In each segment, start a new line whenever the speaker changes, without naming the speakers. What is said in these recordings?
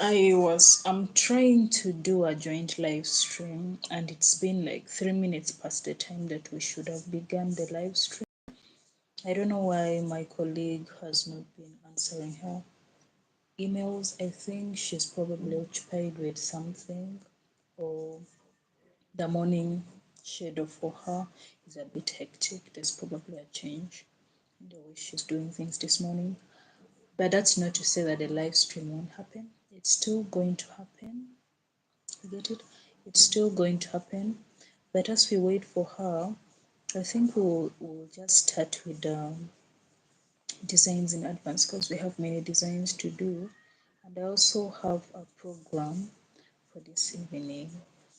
I'm trying to do a joint live stream, and it's been like 3 minutes past the time that we should have begun the live stream. I don't know why my colleague has not been answering her emails. I think she's probably occupied with something, or the morning schedule for her is a bit hectic. There's probably a change in the way she's doing things this morning. But that's not to say that the live stream won't happen. It's still going to happen. You get it? It's still going to happen. But as we wait for her, I think we'll just start with designs in advance, because we have many designs to do. And I also have a program for this evening.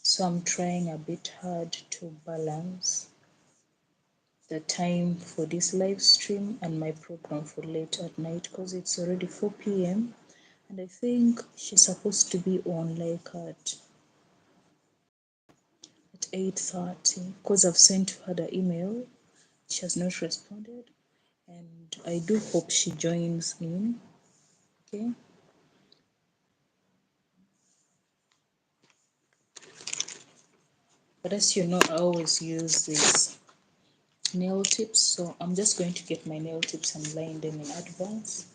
So I'm trying a bit hard to balance the time for this live stream and my program for late at night, because it's already 4 p.m. and I think she's supposed to be on like at 8:30, because I've sent her the email. She has not responded, and I do hope she joins in. Okay. But as you know, I always use these nail tips, so I'm just going to get my nail tips and line them in advance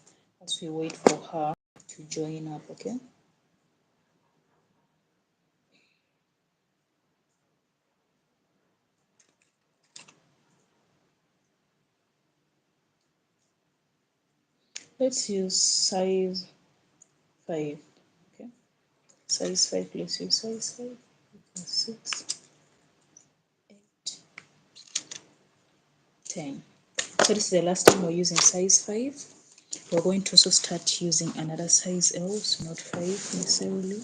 as we wait for her to join up. Okay. Let's use size 5. Okay. Size 5, let's use size 5. 6, 8, 10. So this is the last time we're using size 5. We're going to also start using another size else, not 5 necessarily.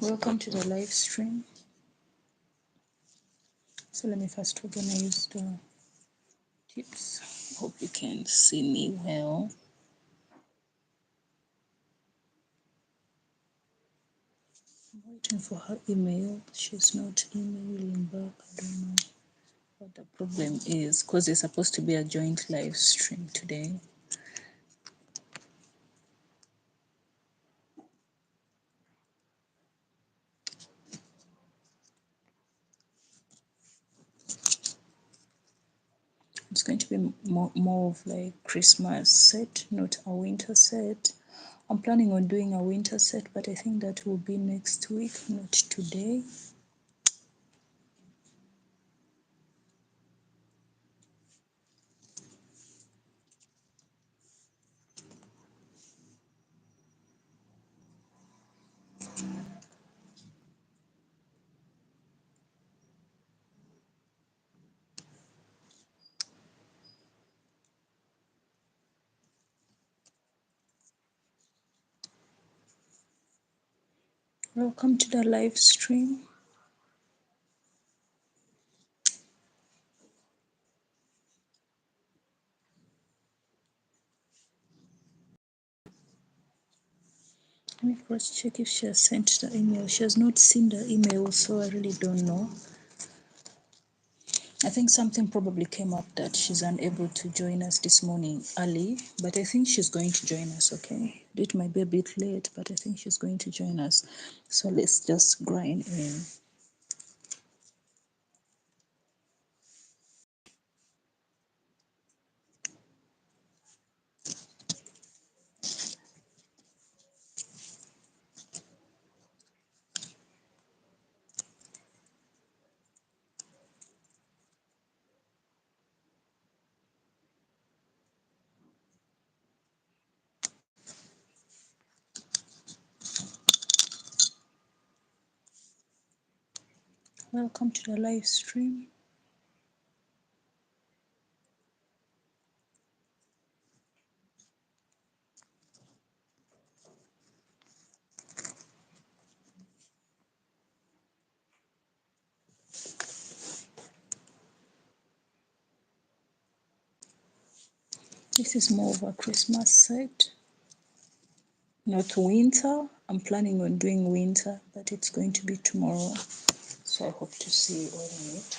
Welcome to the live stream. So let me first organize the tips. Hope you can see me well. I'm waiting for her email. She's not emailing back. I don't know what the problem is, because it's supposed to be a joint live stream today. It's going to be more of like Christmas set, not a winter set. I'm planning on doing a winter set, but I think that will be next week, not today. Welcome to the live stream. Let me first check if she has sent the email. She has not seen the email, so I really don't know. I think something probably came up that she's unable to join us this morning early, but I think she's going to join us, okay? It might be a bit late, but I think she's going to join us. So let's just grind in. Welcome to the live stream. This is more of a Christmas set, not winter. I'm planning on doing winter, but it's going to be tomorrow. So I hope to see you all in it.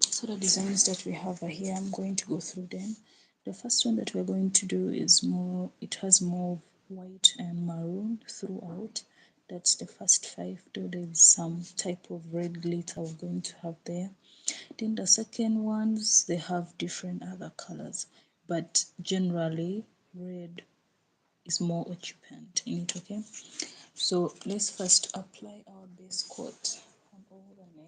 So the designs that we have are here. I'm going to go through them. The first one that we're going to do is more, it has more white and maroon throughout. That's the first 5, though there is some type of red glitter we're going to have there. Then the second ones, they have different other colors, but generally red is more occupant in it, okay? So let's first apply our base coat on all the nails.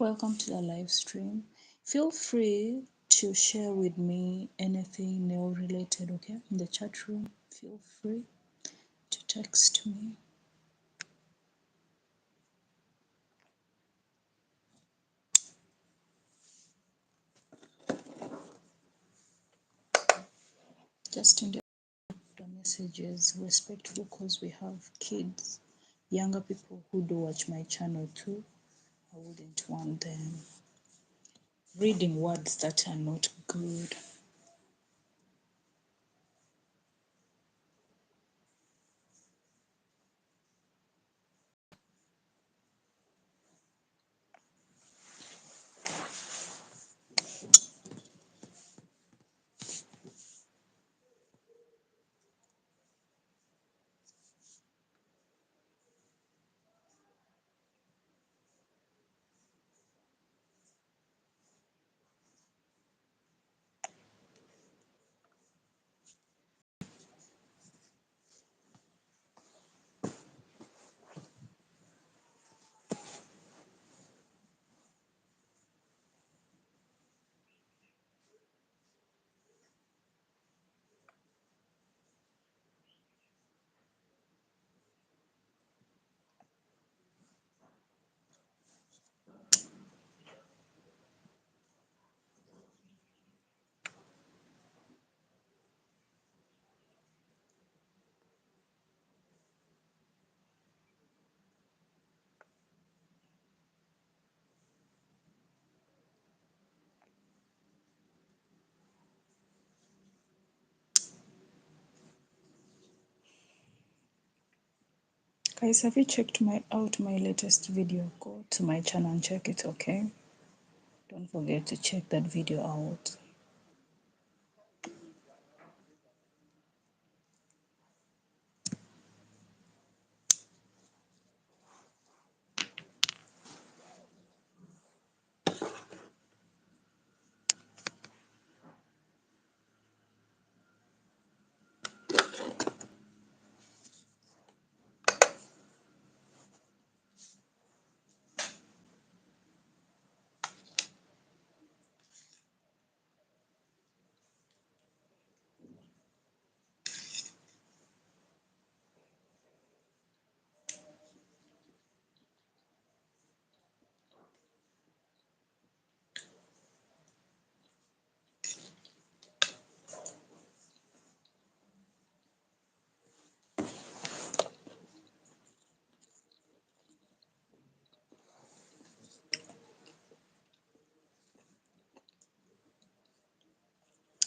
Welcome to the live stream. Feel free to share with me anything nail related, okay? In the chat room, feel free to text me. Just in the messages, respectful, because we have kids, younger people who do watch my channel too. I wouldn't want them reading words that are not good. Guys, have you checked out my latest video? Go to my channel and check it, okay? Don't forget to check that video out.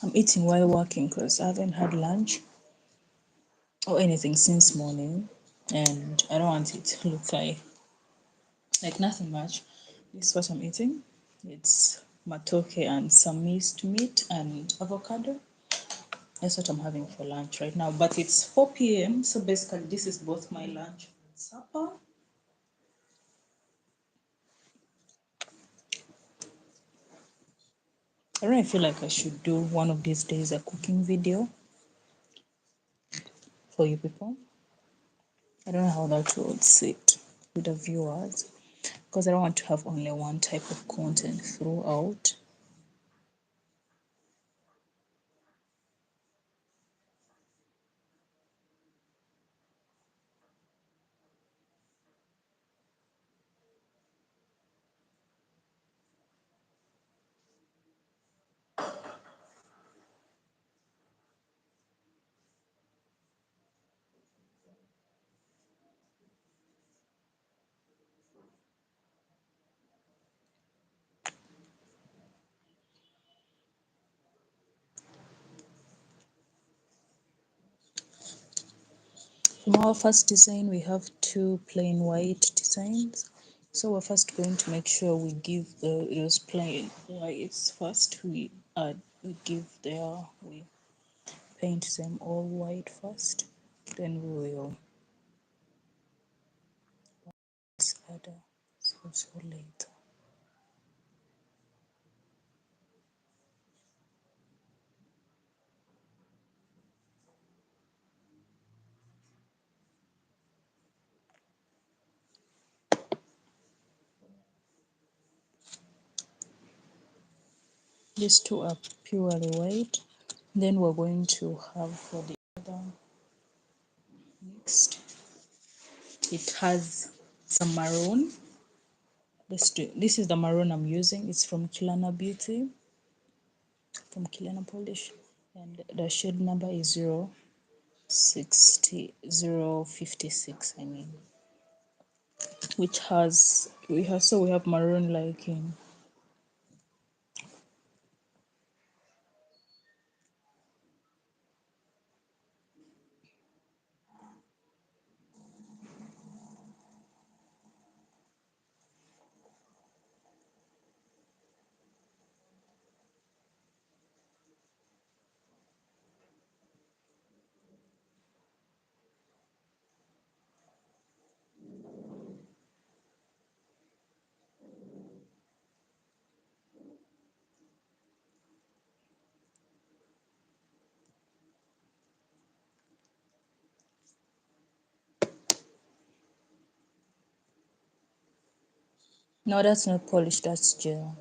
I'm eating while working because I haven't had lunch or anything since morning, and I don't want it to look like nothing much. This is what I'm eating. It's matoke and some minced meat and avocado. That's what I'm having for lunch right now. But it's 4 p.m. So basically, this is both my lunch and supper. I really feel like I should do one of these days a cooking video for you people. I don't know how that would sit with the viewers because I don't want to have only one type of content throughout. From our first design, we have two plain white designs. So we're first going to make sure we give those plain whites first. We paint them all white first. Then we will add also later. These two are purely white. Then we're going to have for the other next, it has some maroon. This is the maroon I'm using. It's from Kilana Beauty, from Kilana Polish, and the shade number is 056. I mean, which has we have maroon like in no, that's not polish, that's gel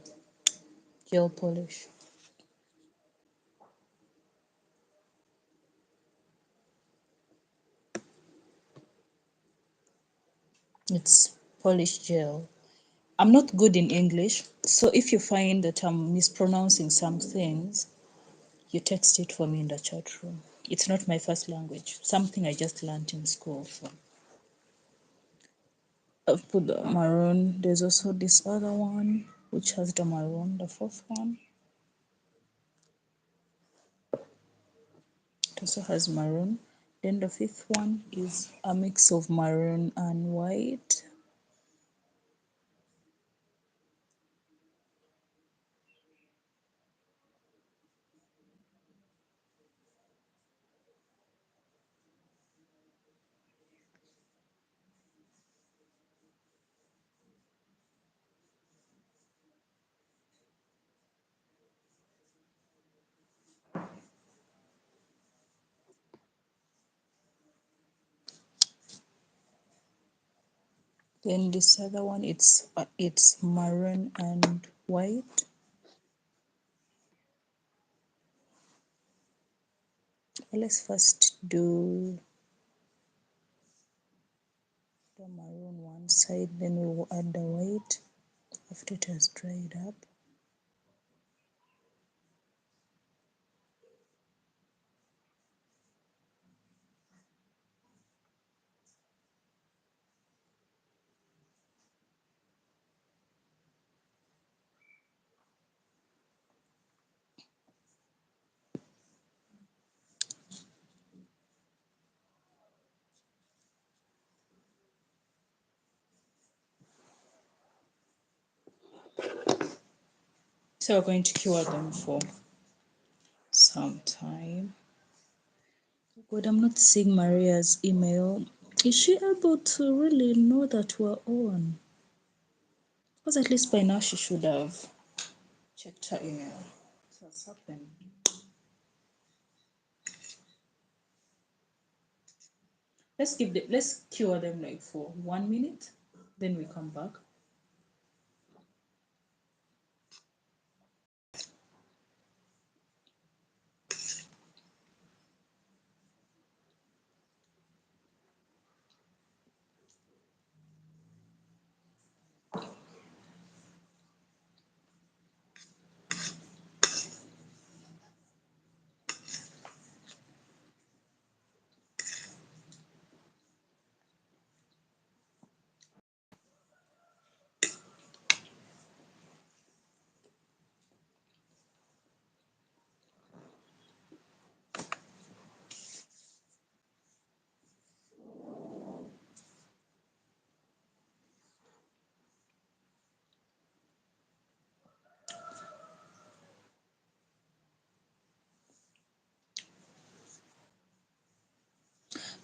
polish. It's polish gel. I'm not good in English, so if you find that I'm mispronouncing some things, you text it for me in the chat room. It's not my first language, something I just learned in school. So I've put the maroon. There's also this other one which has the maroon, the fourth one. It also has maroon. Then the fifth one is a mix of maroon and white. Then this other one, it's maroon and white. Let's first do the maroon one side, then we will add the white after it has dried up. So we're going to cure them for some time. Oh God, I'm not seeing Maria's email. Is she able to really know that we're on? Because at least by now she should have checked her email. What's happened? Let's cure them like for 1 minute, then we come back.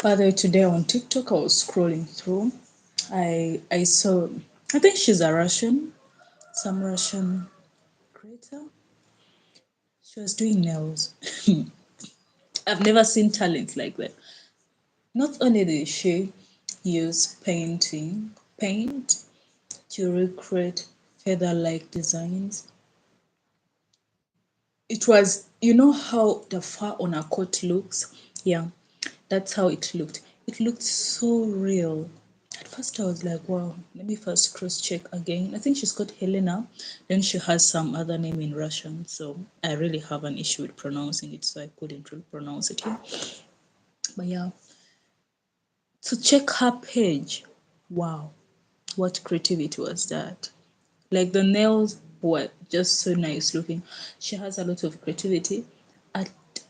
By the way, today on TikTok, I was scrolling through. I saw, I think she's a Russian, some Russian creator. She was doing nails. I've never seen talent like that. Not only did she use paint to recreate feather-like designs, it was, you know how the fur on a coat looks? Yeah, that's how it looked. It looked so real. At first, I was like, wow, let me first cross check again. I think she's called Helena. Then she has some other name in Russian. So I really have an issue with pronouncing it. So I couldn't really pronounce it here. But yeah, to check her page, wow, what creativity was that? Like the nails were just so nice looking. She has a lot of creativity.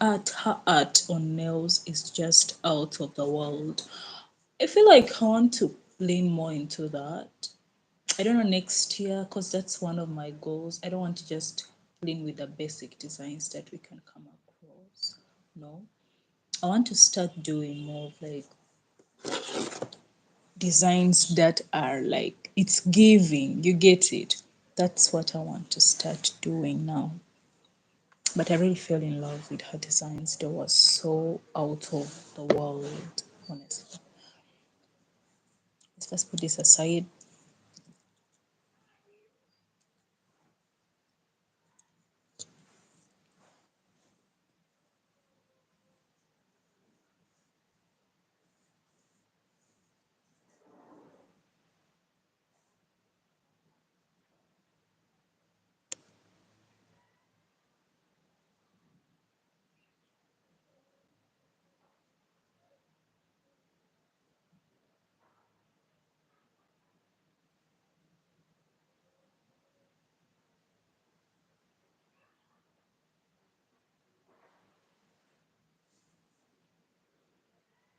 At her art on nails is just out of the world. I feel like I want to lean more into that. I don't know next year because that's one of my goals. I don't want to just lean with the basic designs that we can come across. No, I want to start doing more of like designs that are like it's giving. You get it? That's what I want to start doing now. But I really fell in love with her designs. They were so out of the world, honestly. Let's first put this aside.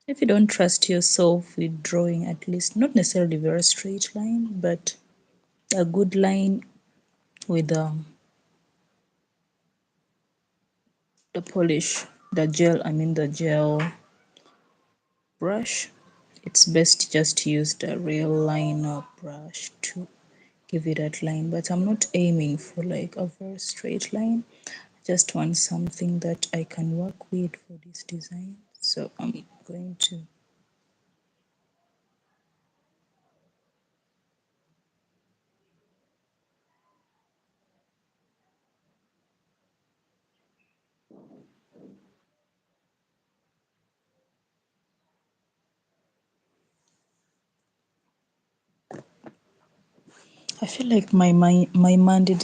If you don't trust yourself with drawing, at least not necessarily very straight line, but a good line with the polish, the gel brush, it's best just to use the real liner brush to give it that line. But I'm not aiming for like a very straight line. I just want something that I can work with for this design. So I'm going to I feel like my Monday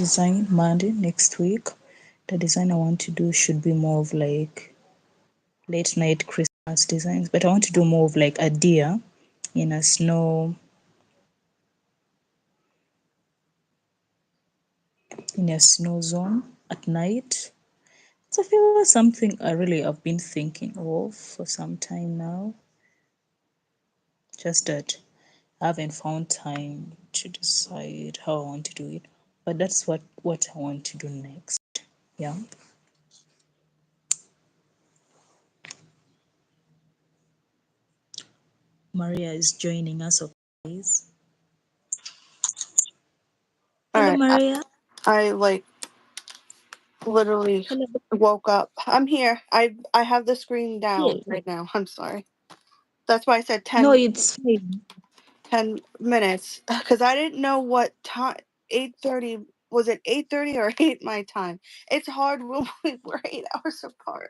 next week, the design I want to do should be more of like late night Christmas designs, but I want to do more of like a deer in a snow zone at night. So I feel like something I really have been thinking of for some time now. Just that I haven't found time to decide how I want to do it. but that's what I want to do next. Yeah. Maria is joining us, okay, guys.
All
Hello,
right.
Maria.
I like literally
Hello.
woke up. I'm here. I have the screen
Yeah.
down right now. I'm sorry. That's why I said
No,
10,
it's fine.
10 minutes because I didn't know what time. 8:30, was it 8:30 or 8 my time? It's hard when we're 8 hours apart.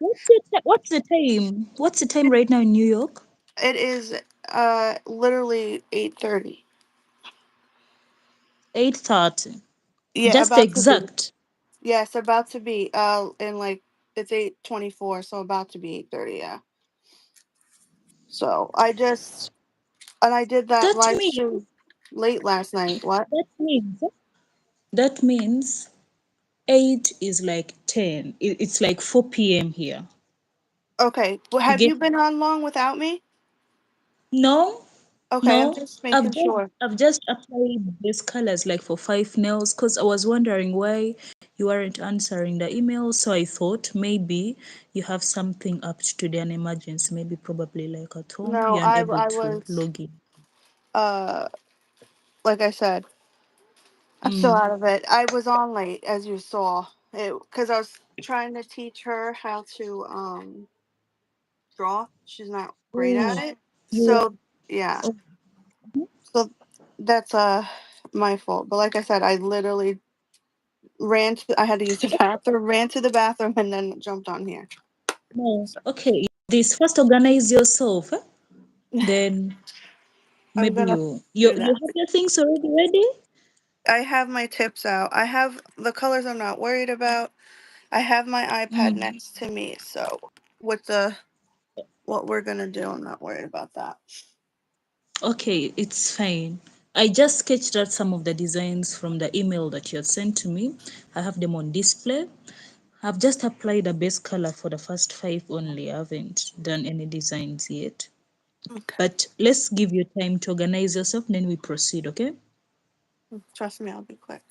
What's the time? What's the time right now in New York?
It is literally 8:30.
8:30.
Yeah,
Just
about to be.
exact.
Yes, about to be. In like it's 8:24, so about to be 8:30. Yeah. So I did that
That
live
means
stream late last night. What?
that means that means 8 is like 10. It's like 4 p.m. here.
Okay. Well,
You
have
get
you been on long without me?
no,
Okay, I'm
no.
just
I've
making
just
sure.
I've just applied these colors like for 5 nails because I was wondering why you weren't answering the email. So I thought maybe you have something up to today, an emergency, maybe probably like at home,
No,
you're unable
I
to
was
log in.
uh like I said, I'm still
Mm.
out of it. I was on late as you saw. It cuz I was trying to teach her how to draw. She's not great at
Oh,
it.
you
So, yeah.
oh, mhm.
So that's my fault. But like I said, I literally I had to use the bathroom, ran to the bathroom and then jumped on here.
No. Okay. This first organize yourself. Then
I'm
maybe
going to
you
do
you
that.
have your things already ready.
I have my tips out. I have the colors I'm not worried about. I have my iPad
Mm.
next to me, so with the what we're gonna do, I'm not worried about that.
Okay, it's fine. I just sketched out some of the designs from the email that you had sent to me. I have them on display. I've just applied a base color for the first 5 only. I haven't done any designs yet.
Okay.
But let's give you time to organize yourself, then we proceed, okay?
Trust me, I'll be quick.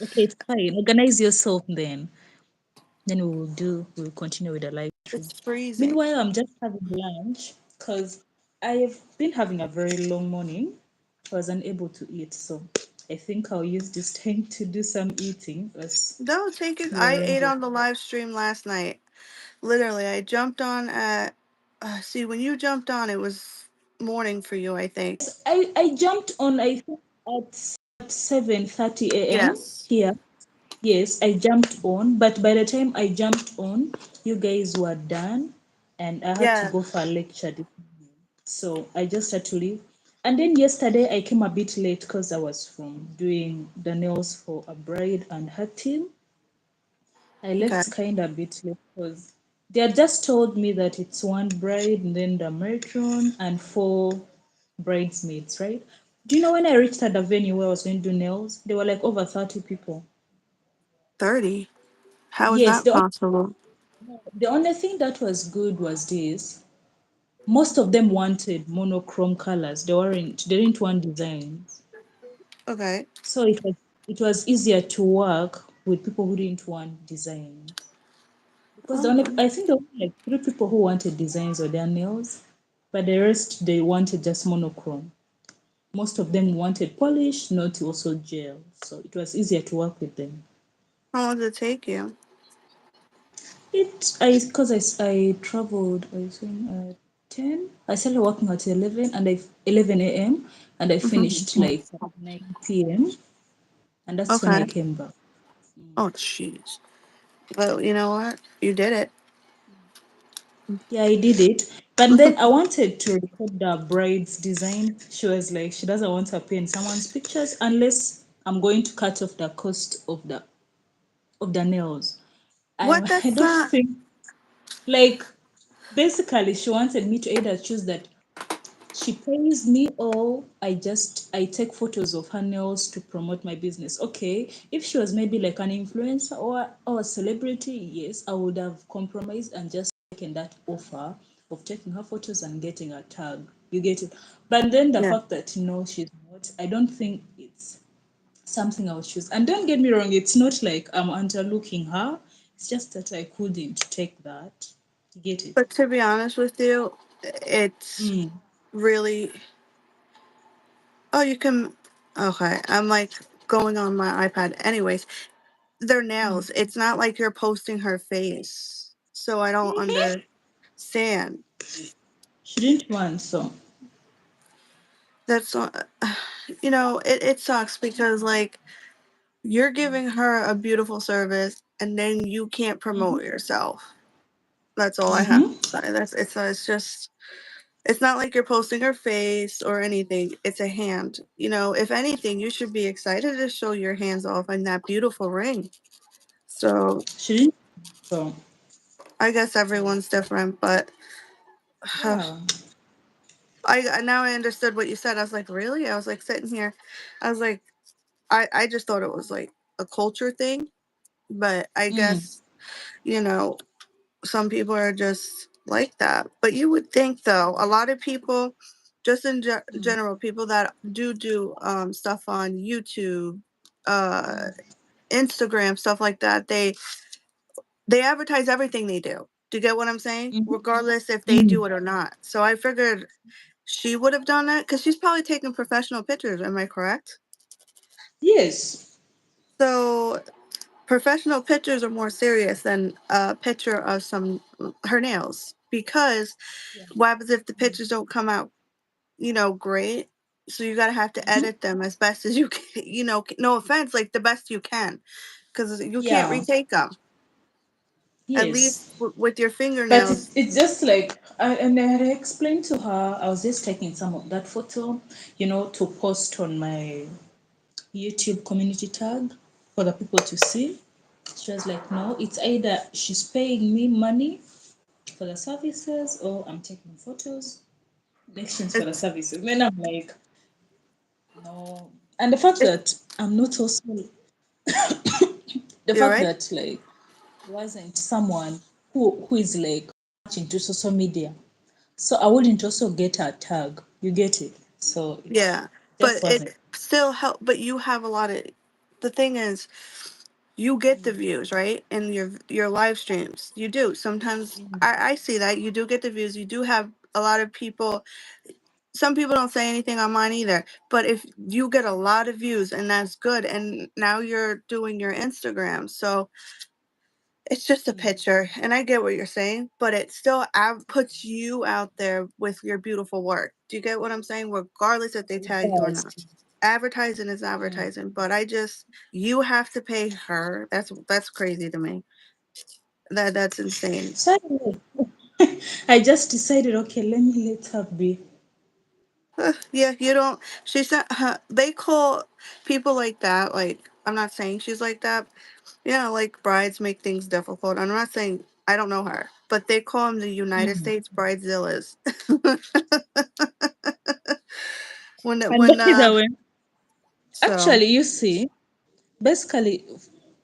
Okay, it's fine. Organize yourself then. Then we'll continue with the live stream.
It's freezing.
Meanwhile, I'm just having lunch because I've been having a very long morning. I was unable to eat, so I think I'll use this time to do some eating as
No, take it.
you
I
aren't
ate
there.
on the live stream last night. Literally, I jumped on at. See, when you jumped on, it was morning for you, I think.
I jumped on I think at 7:30 a.m.
Yes.
here. Yes, I jumped on, but by the time I jumped on, you guys were done, and I had to
Yeah.
go for a lecture. So I just had to leave. And then yesterday I came a bit late because I was from doing the nails for a bride and her team. I
Okay.
left kind of a bit late because they had just told me that it's one bride and then the matron and 4 bridesmaids, right? Do you know when I reached at the venue where I was going to do nails, there were like over 30 people.
30. How is
Yes,
that possible?
the only thing that was good was this. Most of them wanted monochrome colors. They didn't want designs.
Okay.
So it was easier to work with people who didn't want designs. Because
Oh,
I think there were like 3 people who wanted designs on their nails, but the rest they wanted just monochrome. Most of them wanted polish, not also gel. So it was easier to work with them.
how long did it take you?
I traveled I think at 10. I started working at 11 a.m. and I finished
Hmm.
like at 9 p.m. and that's when I
Okay.
came back.
Oh, jeez. Well, you know what? You did it.
Yeah, I did it. But then I wanted to record the bride's design. She was like, she doesn't want to appear in someone's pictures unless I'm going to cut off the cost of the nails.
What?
I
That's
don't
not.
think like basically she wanted me to either choose that she pays me or I take photos of her nails to promote my business. Okay, if she was maybe like an influencer or a celebrity, yes, I would have compromised and just taken that offer of taking her photos and getting a tag. You get it? But then the
Yeah.
fact that she's not, I don't think something I'll choose. And don't get me wrong, it's not like I'm underlooking her. It's just that I couldn't take that. You get it?
But to be honest with you, it's
Mm.
really. Oh, you can. Okay, I'm like going on my iPad. Anyways, their
Mm.
nails. It's not like you're posting her face. So I don't
Mhm.
understand.
She didn't want so.
That's not, it sucks because like you're giving her a beautiful service and then you can't
Mm-hmm.
promote yourself. That's all I have
Mm-hmm.
to say. It's just it's not like you're posting her face or anything. It's a hand. If anything, you should be excited to show your hands off in that beautiful ring. So
She didn't so.
I guess everyone's different, but
Yeah.
I now I understood what you said. I was like, really? I was like sitting here. I was like, I just thought it was like a culture thing, but I
Mm.
guess you know some people are just like that. But you would think though, a lot of people, just in
Mm.
general, people that do stuff on YouTube, uh, Instagram, stuff like that, they advertise everything they do. Do you get what I'm saying?
Mm-hmm.
Regardless if they
Mm.
do it or not. So I figured she would have done that because she's probably taking professional pictures. Am I correct?
Yes.
So professional pictures are more serious than a picture of some her nails because
Yeah.
what happens if the pictures don't come out great? So you gotta have to
Mm-hmm.
edit them as best as you can. No offense, like the best you can, because you can't
Yeah.
retake them. At least
Yes.
with your
But
fingernails.
it's just like, and I had explained to her, I was just taking some of that photo, to post on my YouTube community tab for the people to see. She was like, no, it's either she's paying me money for the services or I'm taking photos in exchange for the
It's
services. Then I'm like, no. And the fact
it's
that I'm not also, the
you're
fact
right.
that like wasn't someone who is like much into social media. So I wouldn't also get a tag. You get it? So it
Yeah, but
just
it
wasn't.
still help. But you have a lot of. The thing is, you get the
Mm,
views, right? In your live streams. You do. Sometimes
mm,
I see that. You do get the views. You do have a lot of people. Some people don't say anything on mine either. But if you get a lot of views and that's good, and now you're doing your Instagram. So it's just a
mm.
picture. And I get what you're saying, but it still puts you out there with your beautiful work. Do you get what I'm saying? Regardless if they
It
tag you or
does.
not. Advertising is
Mm.
advertising, but you have to pay her. That's crazy to me. That's insane.
So anyway, I just decided, okay, let her be.
Yeah, you don't. She said they call people like that. Like I'm not saying she's like that. Yeah, like brides make things difficult. I'm not saying I don't know her, but they call them the United
Mm.
States bridezillas.
And
When
by the way,
so
actually, you see, basically,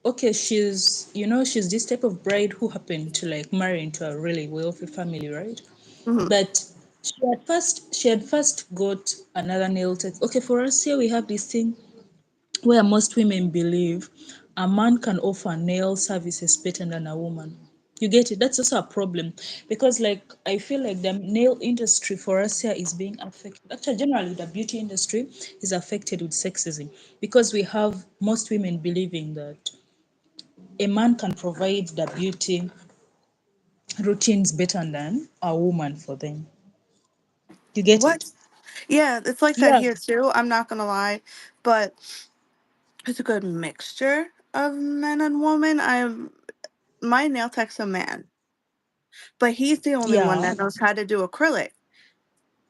okay, she's this type of bride who happened to like marry into a really wealthy family, right?
mhm.
But she had first got another nail tech. Okay, for us here we have this thing where most women believe a man can offer nail services better than a woman. You get it? That's also a problem because, like, I feel like the nail industry for us here is being affected. Actually, generally, the beauty industry is affected with sexism because we have most women believing that a man can provide the beauty routines better than a woman for them. You get
What?
it?
Yeah, it's like that
Yeah.
here too. I'm not gonna lie, but it's a good mixture of men and women. My nail tech's a man, but he's the only one
Yeah.
that knows how to do acrylic.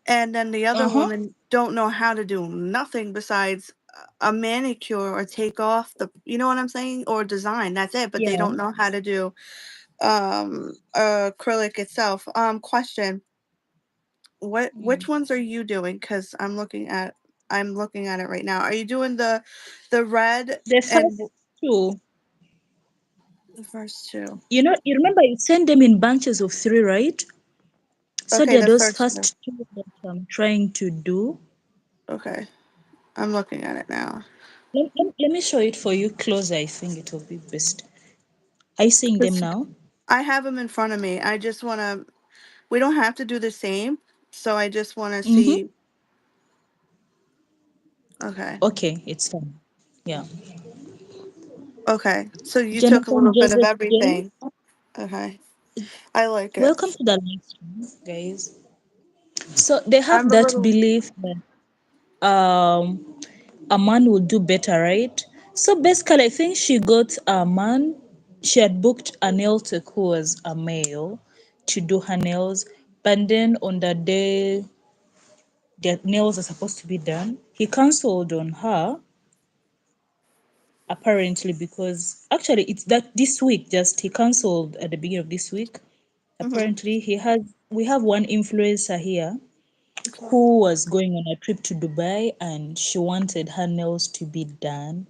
And then the other
Uh-huh.
women don't know how to do nothing besides a manicure or take off you know what I'm saying, or design. That's it. But they
Yeah.
don't know how to do acrylic itself. Question: which
Mm.
ones are you doing? Because I'm looking at it right now. Are you doing the red
The
and
first two,
the first two?
you remember you send them in bunches of three, right? So
Okay,
they're
the
those
first two.
first two that I'm trying to do.
Okay, I'm looking at it now.
Let me show it for you closer. I think it will be best. Are you seeing them
It's-
now?
I have them in front of me. I just want to. We don't have to do the same, so I just want to
Mm-hmm.
see. Okay.
Okay, it's fine. Yeah.
Okay. So you took a
Jonathan
little bit of
Joseph James,
everything. Okay. I like it.
welcome to the live stream, guys. So they have
I'm a
that
little.
belief that a man will do better, right? So basically, I think she got a man. She had booked a nail tech who was a male to do her nails, but then on the day their nails are supposed to be done, he cancelled on her apparently because actually it's that this week just he cancelled at the beginning of this week.
Mhm.
Apparently he has we have one influencer here
Okay.
who was going on a trip to Dubai and she wanted her nails to be done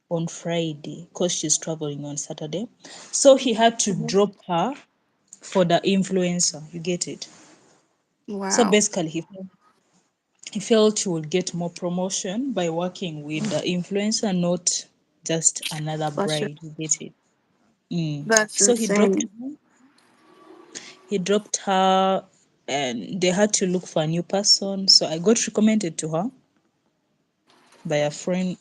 on Friday because she's traveling on Saturday. So he had to
Mhm.
drop her for the influencer. You get it? So
Wow.
basically he felt he would get more promotion by working with the influencer, not just another
Bless you.
bride. You get it? Mm.
That's
So
insane.
he dropped her and they had to look for a new person. So I got recommended to her by a friend.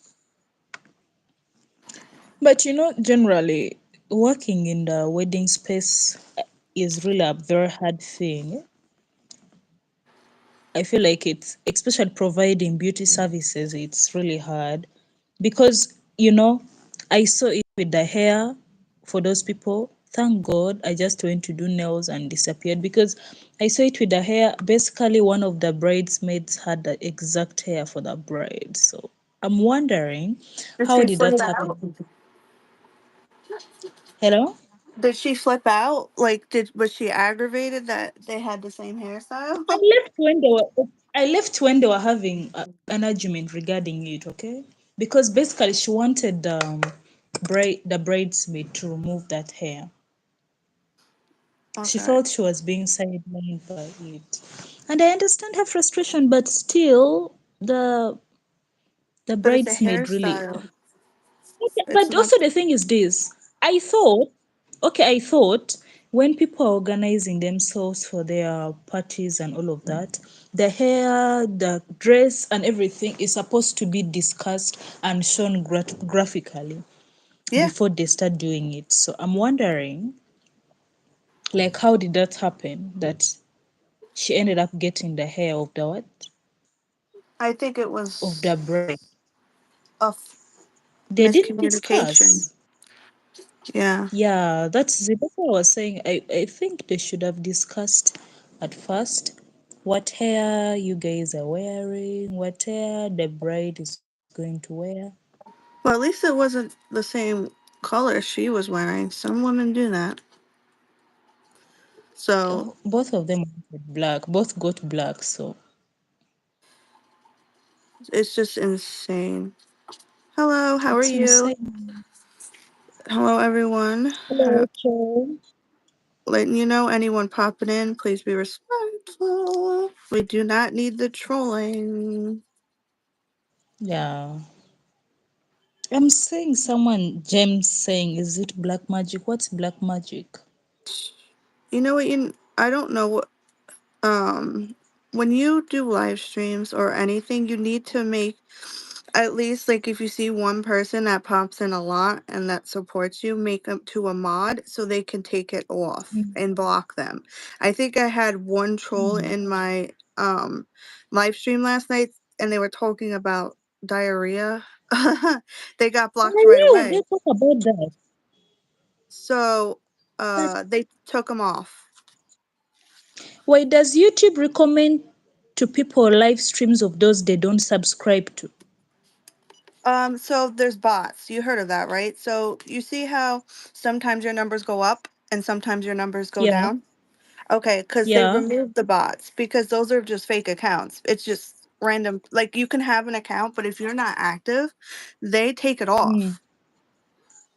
But generally working in the wedding space is really a very hard thing. I feel like it's especially providing beauty services, it's really hard because I saw it with the hair for those people. Thank God I just went to do nails and disappeared because I saw it with the hair. Basically, one of the bridesmaids had the exact hair for the bride. So I'm wondering
Did
how
she
did
flip
that
out?
happen? Hello?
Did she flip out? Like, did was she aggravated that they had the same hairstyle?
I left when they were I left when they were having an argument regarding it, okay? Because basically she wanted the bridesmaid to remove that hair. She
Okay.
felt she was being sidelined by it. And I understand her frustration, but still the
But it's a
bridesmaid really.
hairstyle. It's
But
not.
also the thing is this. I thought, okay, I thought when people are organizing themselves for their parties and all of that, the hair, the dress, and everything is supposed to be discussed and shown graphically
Yeah.
before they start doing it. So I'm wondering, like, how did that happen? That she ended up getting the hair of the what?
I think it
Of the
was
bride.
a
They didn't
miscommunication.
discuss.
Yeah.
Yeah, that's it. That's what I was saying. I think they should have discussed at first what hair you guys are wearing, what hair the bride is going to wear.
Well, at least it wasn't the same color she was wearing. Some women do that. So
Both of them wanted black, both got black, so
it's just insane. Hello, how are
it's
you?
insane.
Hello, everyone.
Hello, Rachel.
Letting you know, anyone popping in, please be respectful. We do not need the trolling.
Yeah. I'm saying someone, James saying, is it black magic? What's black magic?
You know what? I don't know what. When you do live streams or anything, you need to make at least like if you see one person that pops in a lot and that supports you, make them to a mod so they can take it off
Mm,
and block them. I think I had one troll
mm.
in my live stream last night and they were talking about diarrhea. They got blocked
Oh,
right
yeah, they
away.
talk about that.
So
But
they took them off.
why does YouTube recommend to people live streams of those they don't subscribe to?
So there's bots. You heard of that, right? So you see how sometimes your numbers go up and sometimes your numbers go
Yeah,
down? Okay, because they
yeah.
removed the bots because those are just fake accounts. It's just random. Like you can have an account, but if you're not active, they take it
Mm,
off.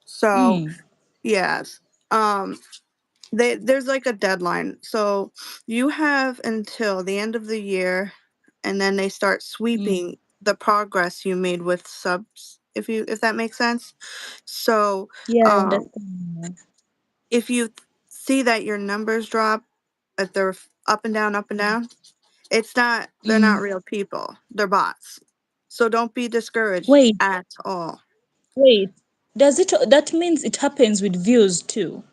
So
mm,
yes, um, there's like a deadline. So you have until the end of the year, and then they start
mm,
sweeping the progress you made with subs if that makes sense. So
Yeah, I
um
understand.
if you see that your numbers drop, if they're up and down, it's not they're
Mm.
not real people. They're bots. So don't be discouraged
Wait,
at all.
wait. Does it that means it happens with views too?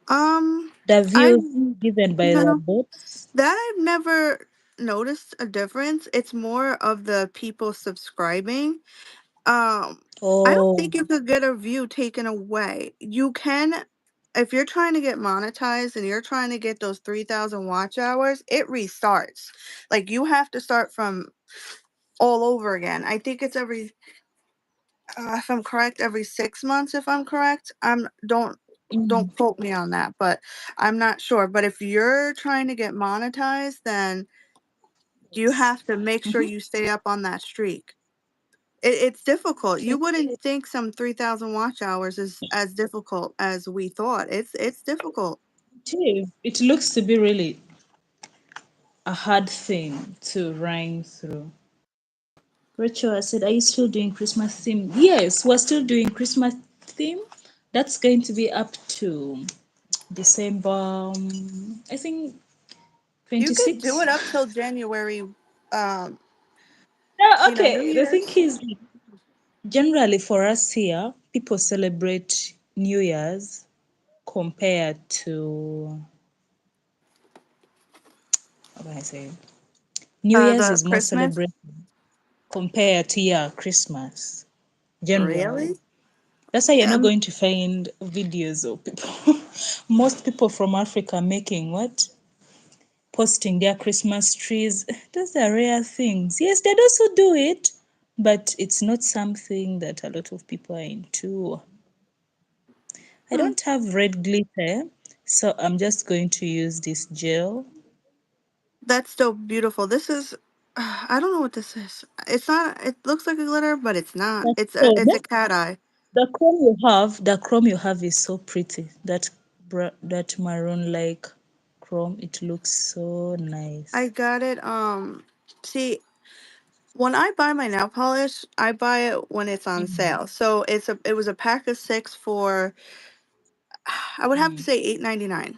Um
The
I
views given by the
no,
bots?
that I've never noticed a difference. It's more of the people subscribing. Um, I don't
Oh.
think you could get a view taken away. You can, if you're trying to get monetized and you're trying to get those 3,000 watch hours, it restarts. Like you have to start from all over again. I think it's every, if I'm correct, every 6 months. If I'm correct, don't
Mm.
quote me on that, but I'm not sure. But if you're trying to get monetized, then you
Yes.
have to make sure
Mm-hmm.
you stay up on that streak. It's difficult. You
Okay.
wouldn't think some 3,000 watch hours is as difficult as we thought. It's difficult.
It is. It looks to be really a hard thing to rhyme through. Rachel, I said, are you still doing Christmas theme? Yes, we're still doing Christmas theme. That's going to be up to December, I think
You could do
26.
it up till January, um, New
Okay, the thing
Year's.
is, generally for us here, people celebrate New Year's compared to, how can I say, New Year's
The
is more
Christmas.
celebrated compared to, yeah, Christmas, generally.
Really?
That's why you're not
Um,
going to find videos of people, most people from Africa making what? Posting their Christmas trees. Those are rare things. Yes, they also do it, but it's not something that a lot of people are into. I
hmm,
don't have red glitter, so I'm just going to use this gel.
that's so beautiful. This is. I don't know what this is. It's not. It looks like a glitter, but it's not.
That's
It's
so
a
that
cat eye.
the chrome you have is so pretty. That maroon like chrome, it looks so
I
nice.
got it. See, when I buy my nail polish, I buy it when it's on
Mm,
sale. So it was a pack of 6 for I would have to
mm,
say 8.99,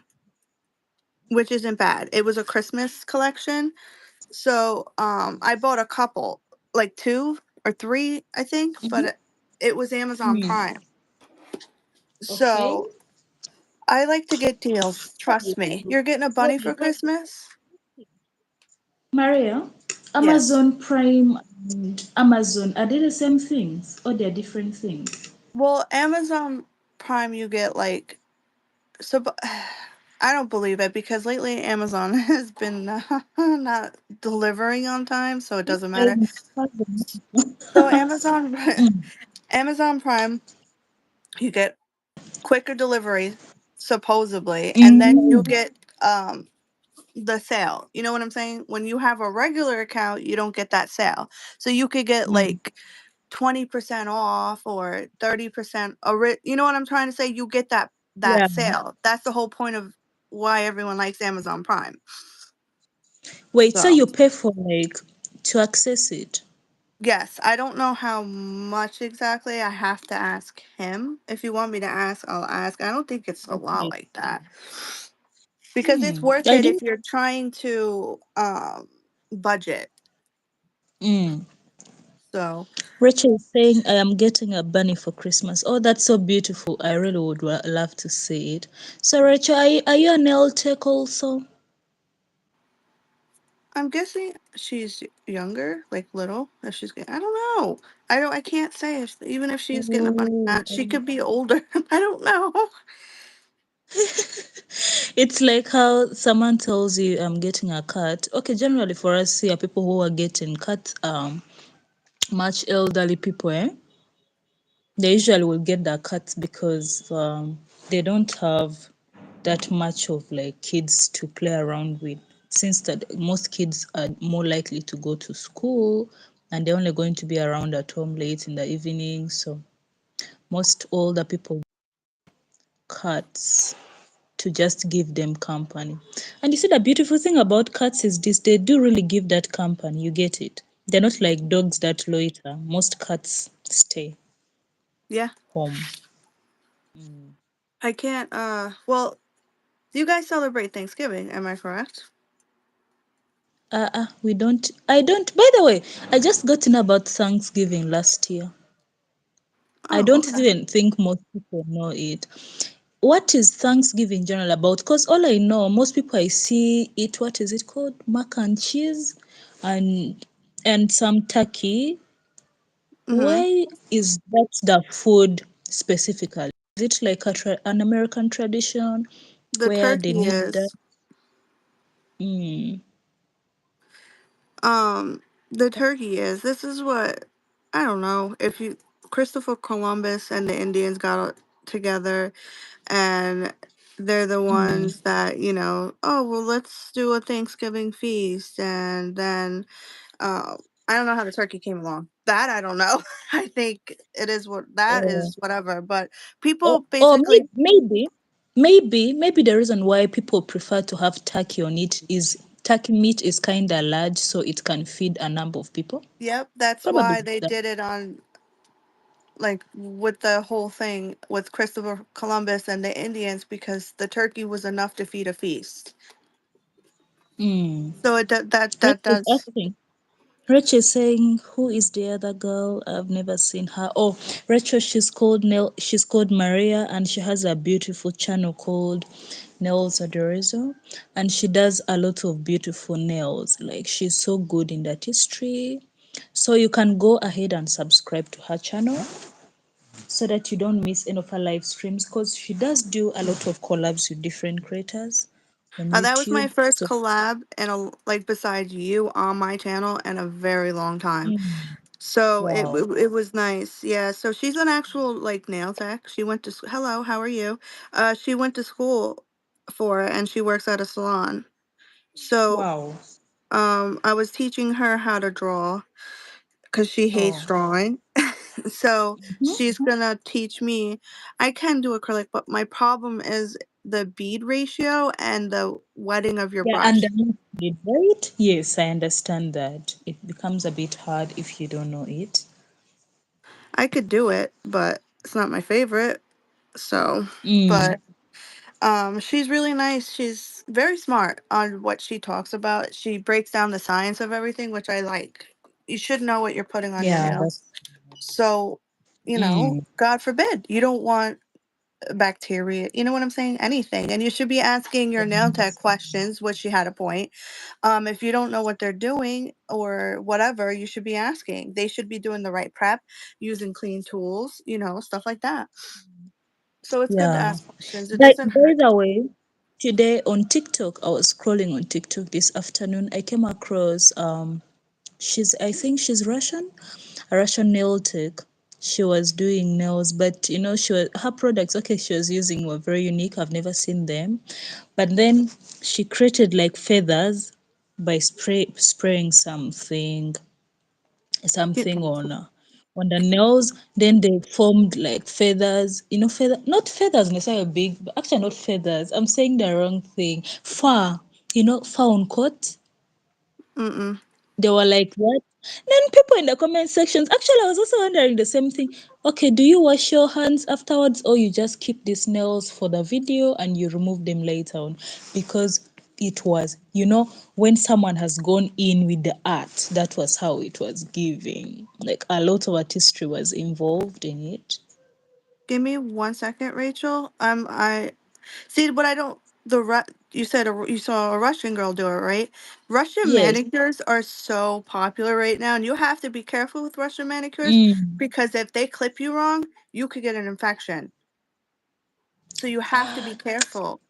which isn't bad. It was a Christmas collection. So I bought a couple, like 2 or 3, I think, but
mhm,
it was Amazon
mm.
Prime.
Okay.
So I like to get deals, trust me. You're getting a bunny for
Wait,
Christmas?
Maria,
Yes.
Amazon Prime and Amazon, are they the same things or they're different things?
Well, Amazon Prime you get like so I don't believe it because lately Amazon has been not delivering on time, so it doesn't matter. So Amazon
Mm,
Amazon Prime, you get quicker delivery supposedly, and then you
mm,
get the sale. You know what I'm saying? When you have a regular account, you don't get that sale. So you could get
mm.
like 20% off or 30% you know what I'm trying to say? You get that
Yeah.
sale. That's the whole point of why everyone likes Amazon Prime.
Wait, so
So,
you pay for like to access it?
yes, I don't know how much exactly. I have to ask him. If you want me to ask, I'll ask. I don't think it's a lot
Okay.
like that because it's worth
I
it if
didn't.
you're trying to budget.
Mm.
So,
Rachel is saying I am getting a bunny for Christmas. Oh, that's so beautiful. I really would love to see it. So, Rachel, are you a nail tech also?
I'm guessing she's younger, like little. If she's getting, I don't know. I can't say if even if she's getting a bunny or
Oh.
not. She could be older. I don't know.
It's like how someone tells you I'm getting a cat. Okay, generally for us here, people who are getting cats, much elderly people, they usually will get their cats because they don't have that much of like kids to play around with. Since that most kids are more likely to go to school and they're only going to be around at home late in the evening, so most older people cats to just give them company. And you see, the beautiful thing about cats is this, they do really give that company. You get it. They're not like dogs that loiter. Most cats stay.
Yeah.
home. Mm.
I can't well, you guys celebrate Thanksgiving, am I correct?
We don't. I don't. By the way, I just got to know about Thanksgiving last year. I
Oh,
don't
okay.
even think most people know it. What is Thanksgiving in general about? Because all I know, most people I see eat, what is it called? Mac and cheese and some turkey.
Mhm.
Why is that the food specifically? Is it like an American tradition
The
where they
turkey
need that?
is
Mm.
um the turkey is this is what I don't know if you Christopher Columbus and the Indians got together and they're the
Mm.
ones that, oh, well, let's do a Thanksgiving feast. And then I don't know how the turkey came along. That I don't know. I think it is what that
Oh.
is, whatever. But people
Or
basically,
maybe the reason why people prefer to have turkey on it is turkey meat is kind of large, so it can feed a number of people.
yep, that's
Probably
why they
that.
did it on, like, with the whole thing with Christopher Columbus and the Indians, because the turkey was enough to feed a feast.
Mm.
So that
Rach is
does.
asking. Rachel is saying, "Who is the other girl? I've never seen her." Oh, Rachel, she's called Nell. She's called Maria, and she has a beautiful channel called Nails Adorizo, and she does a lot of beautiful nails. Like she's so good in that history. So you can go ahead and subscribe to her channel so that you don't miss any of her live streams because she does do a lot of collabs with different creators on
That was my
YouTube.
first
So,
collab, and like besides you on my channel in a very long time.
mm,
So
wow,
it was nice. Yeah. So she's an actual like nail tech. She went to hello, how are you? She went to school for it, and she works at a salon. So
wow.
I was teaching her how to draw because she hates
Oh.
drawing. So
Mhm.
she's gonna teach me. I can do acrylic, but my problem is the bead ratio and the wetting of your
Yeah, and
brush.
the liquid, right? Yes, I understand that. It becomes a bit hard if you don't know it.
I could do it, but it's not my favorite. So,
Mm,
but she's really nice. She's very smart on what she talks about. She breaks down the science of everything, which I like. You should know what you're putting on your
yeah,
nails.
that's
So,
mm,
God forbid, you don't want bacteria. You know what I'm saying? Anything. And you should be asking your nail tech questions, which she had a point. If you don't know what they're doing or whatever, you should be asking. They should be doing the right prep, using clean tools, stuff like that. So it's good to
yeah.
ask questions. It
By,
doesn't
by
hurt.
the way, today on TikTok, I was scrolling on TikTok this afternoon. I came across I think she's Russian, a Russian nail tech. She was doing nails, but her products, okay, she was using were very unique. I've never seen them. But then she created like feathers by spraying something on the nails. Then they formed like feathers, not feathers necessarily big, but actually not feathers. I'm saying the wrong thing. Fur, fur on coat.
Mm-mm.
They were like, what? Then people in the comment sections, actually, I was also wondering the same thing. Okay, do you wash your hands afterwards or you just keep these nails for the video and you remove them later on? Because it was, when someone has gone in with the art, that was how it was giving. Like a lot of artistry was involved in it.
Give me 1 second, Rachel. I see, but I don't. You said you saw a Russian girl do it, right? Russian
Yes.
manicures are so popular right now, and you have to be careful with Russian manicures
Mm.
because if they clip you wrong, you could get an infection. So you have to be careful.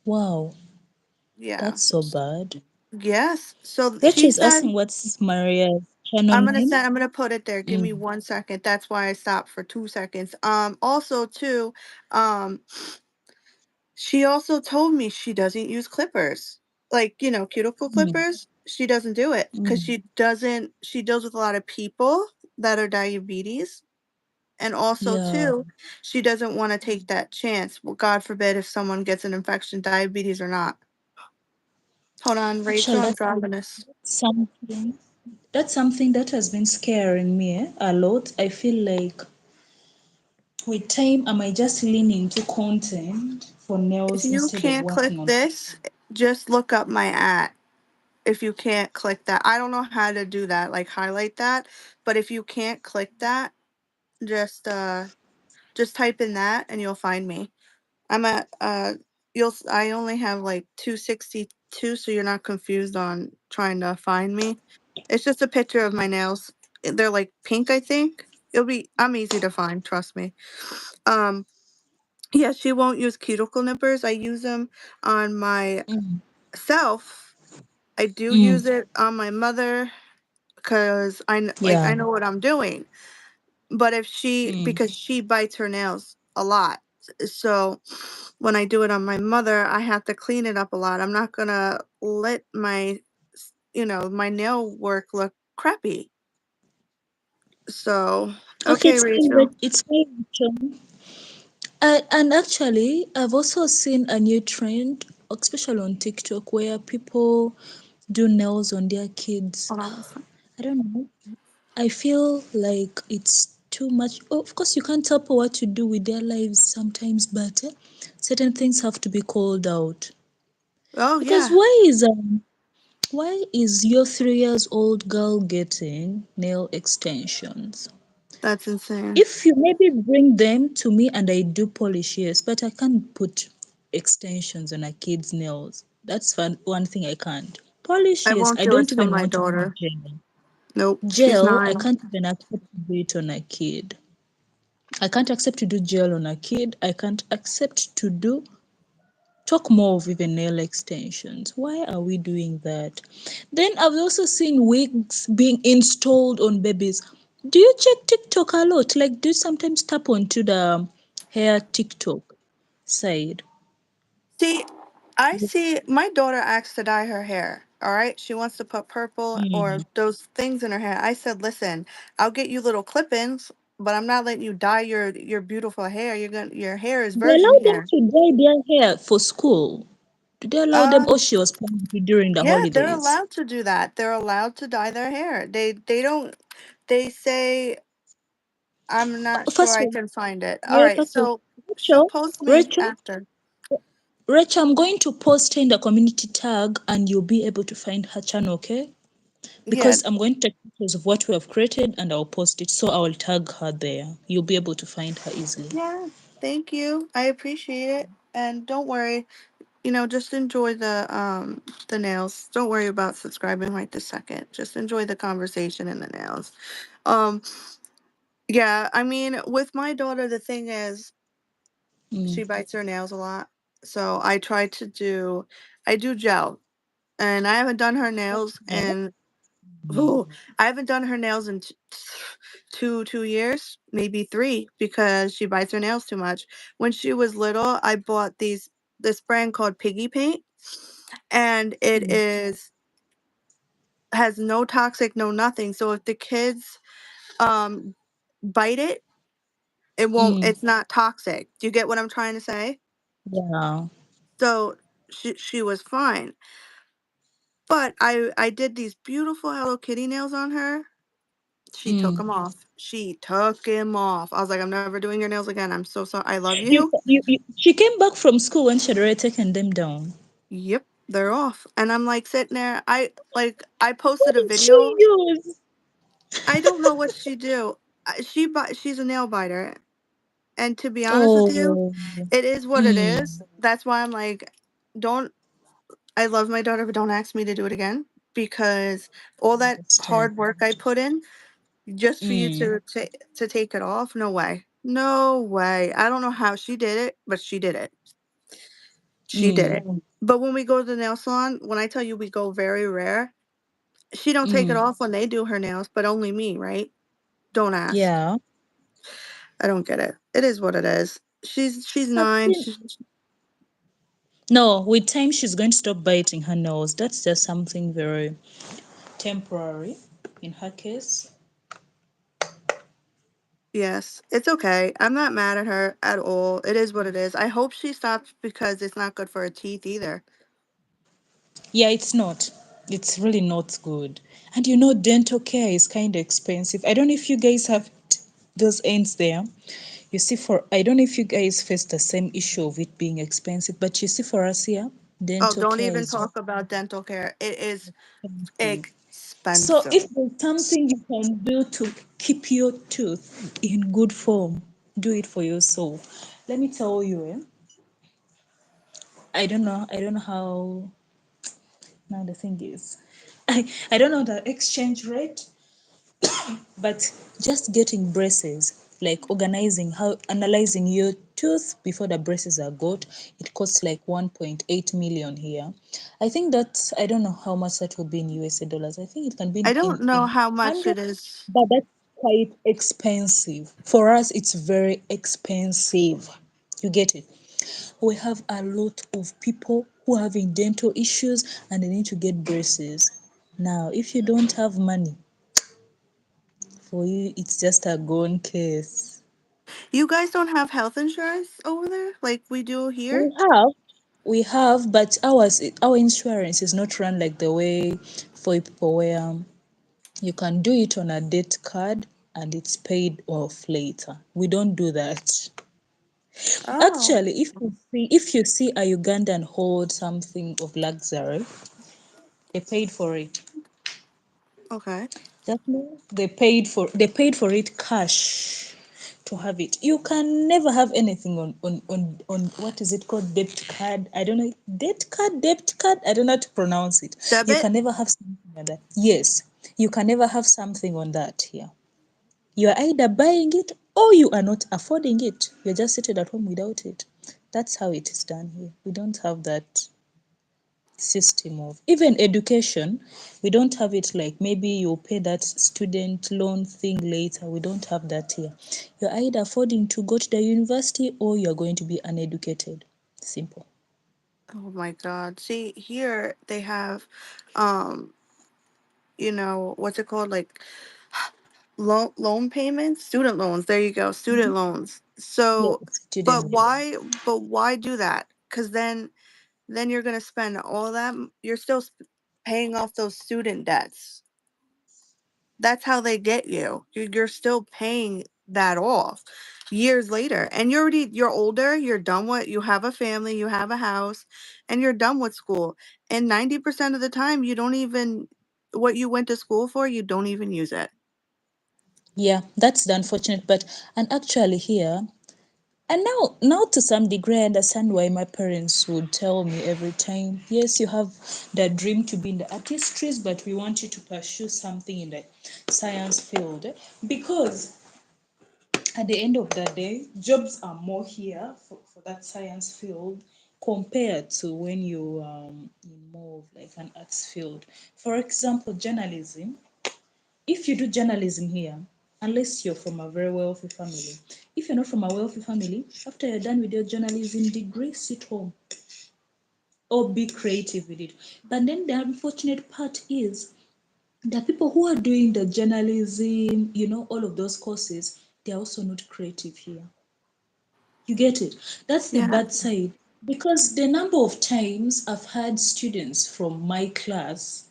Wow,
Yeah.
that's so bad.
Yes. So
Rachel
she
is
said,
asking what's Maria's channel name?
I'm gonna put it there. Give me
Mm.
1 second. That's why I stopped for 2 seconds. Also too, um, she also told me she doesn't use clippers. Like, cuticle
Mm.
clippers. She doesn't do it because
Mm.
she deals with a lot of people that are diabetes. And also
Yeah.
too, she doesn't want to take that chance. Well, God forbid if someone gets an infection, diabetes or not. Hold on,
Actually,
Rachel, I'm dropping this.
something that's something that has been scaring me a lot. I feel like with time, am I just leaning into content for
If
nails
you
instead of
can't click
working on?
this, just look up my at. If you can't click that, I don't know how to do that, like highlight that. But if you can't click that, just uh just type in that and you'll find me. I'm at I only have like 262, so you're not confused on trying to find me. It's just a picture of my nails. They're like pink, I think. I'm easy to find, trust me. Um yeah, she won't use cuticle nippers. I use them on
Mm,
myself. I do use
mm,
it on my mother because
yeah.
I know what I'm doing. But if
Mm.
because she bites her nails a lot. So when I do it on my mother, I have to clean it up a lot. I'm not going to let my nail work look crappy. So,
Okay,
okay,
it's fine.
Rachel.
It's fine, Rachel. And actually, I've also seen a new trend, especially on TikTok, where people do nails on their kids.
Hold on one second.
I don't know. I feel like it's too much. Oh, of course, you can't tell people what to do with their lives sometimes, but certain things have to be called out.
Oh,
Because
yeah.
why is your 3 years old girl getting nail extensions?
That's insane.
If you maybe bring them to me and I do polish, yes, but I can't put extensions on a kid's nails. That's one thing I can't. Polish,
I
yes,
won't
I
do it
don't
to
even
my
want to do
daughter.
gel.
Nope, she's
Gel, I
9.
can't even accept to do it on a kid. I can't accept to do gel on a kid. I can't accept to do talk more of even nail extensions. Why are we doing that? Then I've also seen wigs being installed on babies. Do you check TikTok a lot? Like, do you sometimes tap onto the hair TikTok side?
See, I see my daughter asked to dye her hair. All right. She wants to put purple or
Mm.
those things in her hair. I said, listen, I'll get you little clip-ins, but I'm not letting you dye your beautiful hair. Your hair is
They
virgin
allow them
hair.
to dye their hair for school. Do they allow them? Or
Um,
she was planning to during the
yeah, they're
holidays?
allowed to do that. They're allowed to dye their hair. They don't they say I'm not sure
First
I
of all,
can find it. All
yeah,
right,
first of all,
so she'll
Rachel,
post me
Rachel,
after.
Rachel, I'm going to post her in the community tag and you'll be able to find her channel, okay?
Yeah,
Because I'm going to take pictures of what we have created and I'll post it. So I will tag her there. You'll be able to find her easily.
yeah. Thank you. I appreciate it. And don't worry, just enjoy the nails. Don't worry about subscribing right this second. Just enjoy the conversation and the nails. Um yeah, I mean, with my daughter the thing is
Mm.
she bites her nails a lot. So I do gel and I haven't done her nails
Yeah.
in oh, I haven't done her nails in 2 years, maybe 3 because she bites her nails too much. When she was little, I bought this brand called Piggy Paint and it
Mm.
is has no toxic, no nothing. So if the kids um bite it,
Mm.
it's not toxic. Do you get what I'm trying to say?
Yeah.
So she was fine. But I did these beautiful Hello Kitty nails on her. She took
Mm.
them off. She took him off. I was like, I'm never doing your nails again. I'm so sorry. I love you.
She came back from school when she had already taken them down.
Yep, they're off. And I'm like sitting there. I
What
posted a
did she
video.
use?
I don't know what she do. She's a nail biter. And to be honest with you,
Oh.
it is what it is.
Mm.
That's why I'm like, don't. I love my daughter, but don't ask me to do it again because all that
Understand.
hard work I put in just for you
Mm.
to take it off. No way. No way. I don't know how she did it, but she did it. She did
Mm.
it. But when we go to the nail salon, when I tell you we go very rare, she don't take it
Mm.
off when they do her nails, but only me, right? Don't ask.
Yeah.
I don't get it. It is what it is. She's
I've
9.
seen. No, with time she's going to stop biting her nails. That's just something very temporary in her case.
Yes, it's okay. I'm not mad at her at all. It is what it is. I hope she stops because it's not good for her teeth either.
Yeah, it's not. It's really not good. And dental care is kind of expensive. I don't know if you guys have those ends there. You see, for I don't know if you guys face the same issue of it being expensive, but you see, for us here,
Oh,
dental
don't
care
even
is very
talk about dental care. It is
expensive. So
expensive.
if there's something you can do to keep your tooth in good form, do it for yourself. Let me tell you, I don't know how now the thing is. I don't know the exchange rate, but just getting braces, like organizing how analyzing your tooth before the braces are got, it costs like 1.8 million here. I think that I don't know how much that will be in USA dollars. I think it can be
I
in
don't know how much
100,
it is.
but that's quite expensive. For us, it's very expensive. You get it? We have a lot of people who are having dental issues and they need to get braces. Now, if you don't have money, for you, it's just a gone case.
You guys don't have health insurance over there like we do here?
We have, but our insurance is not run like the way for people where you can do it on a debt card and it's paid off later. We don't do that.
Oh,
Actually, if you see a Ugandan hold something of luxury, they paid for it.
okay.
That means they paid for it cash to have it. You can never have anything on what is it called, debt card. I don't know, debt card. I don't know how to pronounce it. You
Debit?
can never have something like that. Yes, you can never have something on that here. You are either buying it or you are not affording it. You're just seated at home without it. That's how it is done here. We don't have that system of even education. We don't have it like maybe you pay that student loan thing later. We don't have that here. You're either affording to go to the university or you're going to be uneducated. Simple.
Oh my God. See, here they have, um, what's it called? Like loan payments, student loans. There you go, student loans.
Yes,
So, but
student loan.
why do that? Because then you're gonna spend all that. You're still paying off those student debts. That's how they get you. You're still paying that off years later, and you're older. You're done with. You have a family. You have a house, and you're done with school. And 90% of the time, you don't even what you went to school for. You don't even use it.
Yeah, that's the unfortunate. But and actually here, and now to some degree, I understand why my parents would tell me every time, yes, you have the dream to be in the artistries, but we want you to pursue something in the science field. Because at the end of the day, jobs are more here for that science field compared to when you in more of like an arts field. For example, journalism. If you do journalism here, unless you're from a very wealthy family, if you're not from a wealthy family, after you're done with your journalism degree, sit home or be creative with it. But then the unfortunate part is the people who are doing the journalism, all of those courses, they're also not creative here. You get it? That's the
Yeah,
bad side. Because the number of times I've had students from my class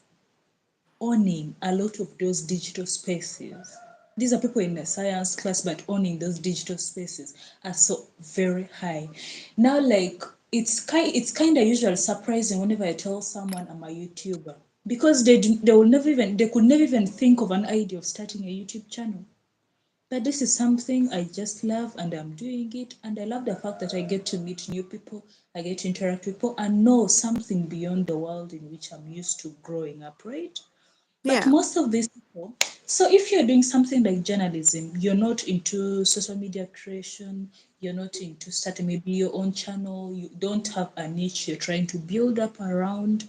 owning a lot of those digital spaces. These are people in the science class, but owning those digital spaces are so very high. Now, like it's kind of usually surprising whenever I tell someone I'm a YouTuber because they could never even think of an idea of starting a YouTube channel. But this is something I just love and I'm doing it. And I love the fact that I get to meet new people, I get to interact with people and know something beyond the world in which I'm used to growing up, right? But
yeah,
most of these people, so if you're doing something like journalism, you're not into social media creation, you're not into starting maybe your own channel, you don't have a niche you're trying to build up around,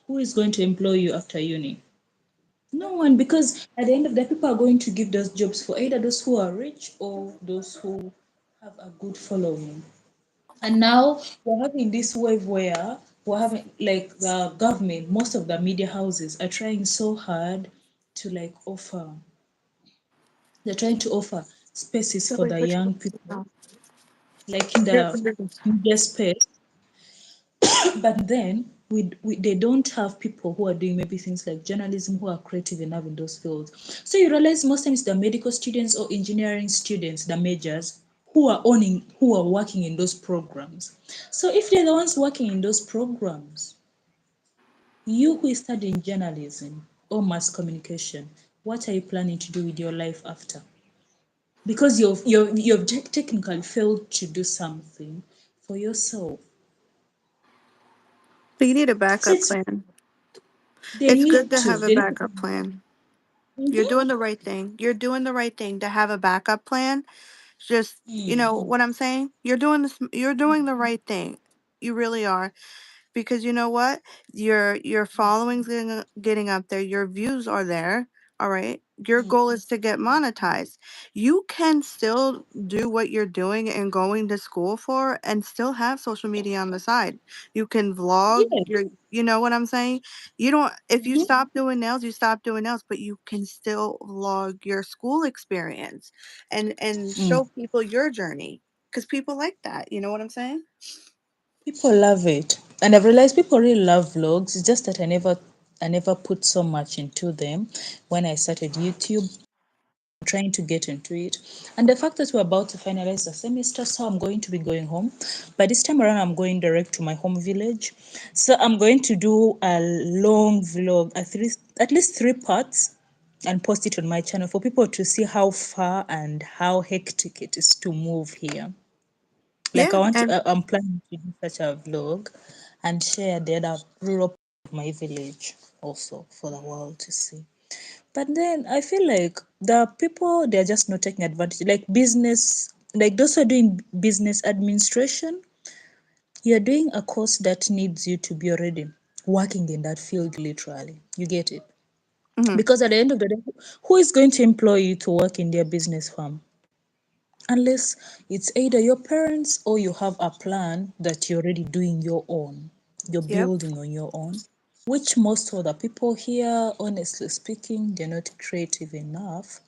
who is going to employ you after uni? No one, because at the end of the day, people are going to give those jobs for either those who are rich or those who have a good following. And now we're having this wave where we're having like the government, most of the media houses are trying so hard to like they're trying to offer spaces
so
for
wait,
the
which
young
one?
people,
Oh.
like in the media space. But then they don't have people who are doing maybe things like journalism who are creative enough in those fields. So you realize most times the medical students or engineering students, the majors, who are working in those programs. So if they're the ones working in those programs, you who is studying journalism or mass communication, what are you planning to do with your life after? Because you've technically failed to do something for yourself.
But you need a
So
backup
it's
plan.
they
It's
need
good to
to
have a
they
backup plan. You're
Mhm.
doing the right thing. You're doing the right thing to have a backup plan. Just, you
Mm,
know what I'm saying? You're doing the right thing. You really are. Because you know what, your following's getting up there, your views are there, all right, your
mm,
goal is to get monetized. You can still do what you're doing and going to school for and still have social media on the side. You can vlog
yeah.
your, you know what I'm saying, you don't, if you
Mhm.
stop doing nails, you stop doing nails, but you can still vlog your school experience and
Mm.
show people your journey, because people like that, you know what I'm saying.
People love it, and I've realized people really love vlogs. It's just that I never put so much into them when I started YouTube. Trying to get into it. And the fact that we're about to finalize the semester, so I'm going to be going home. By this time around, I'm going direct to my home village. So I'm going to do a long vlog, at least 3 parts, and post it on my channel for people to see how far and how hectic it is to move here. Like
Yeah, and
I'm planning to do such a vlog and share the other rural part of my village also for the world to see. But then I feel like the people they're just not taking advantage. Like business, like those who are doing business administration, you're doing a course that needs you to be already working in that field literally. You get it?
mhm.
Because at the end of the day, who is going to employ you to work in their business firm? Unless it's either your parents or you have a plan that you're already doing your own. You're
Yep.
building on your own, which most of the people here, honestly speaking, they're not creative enough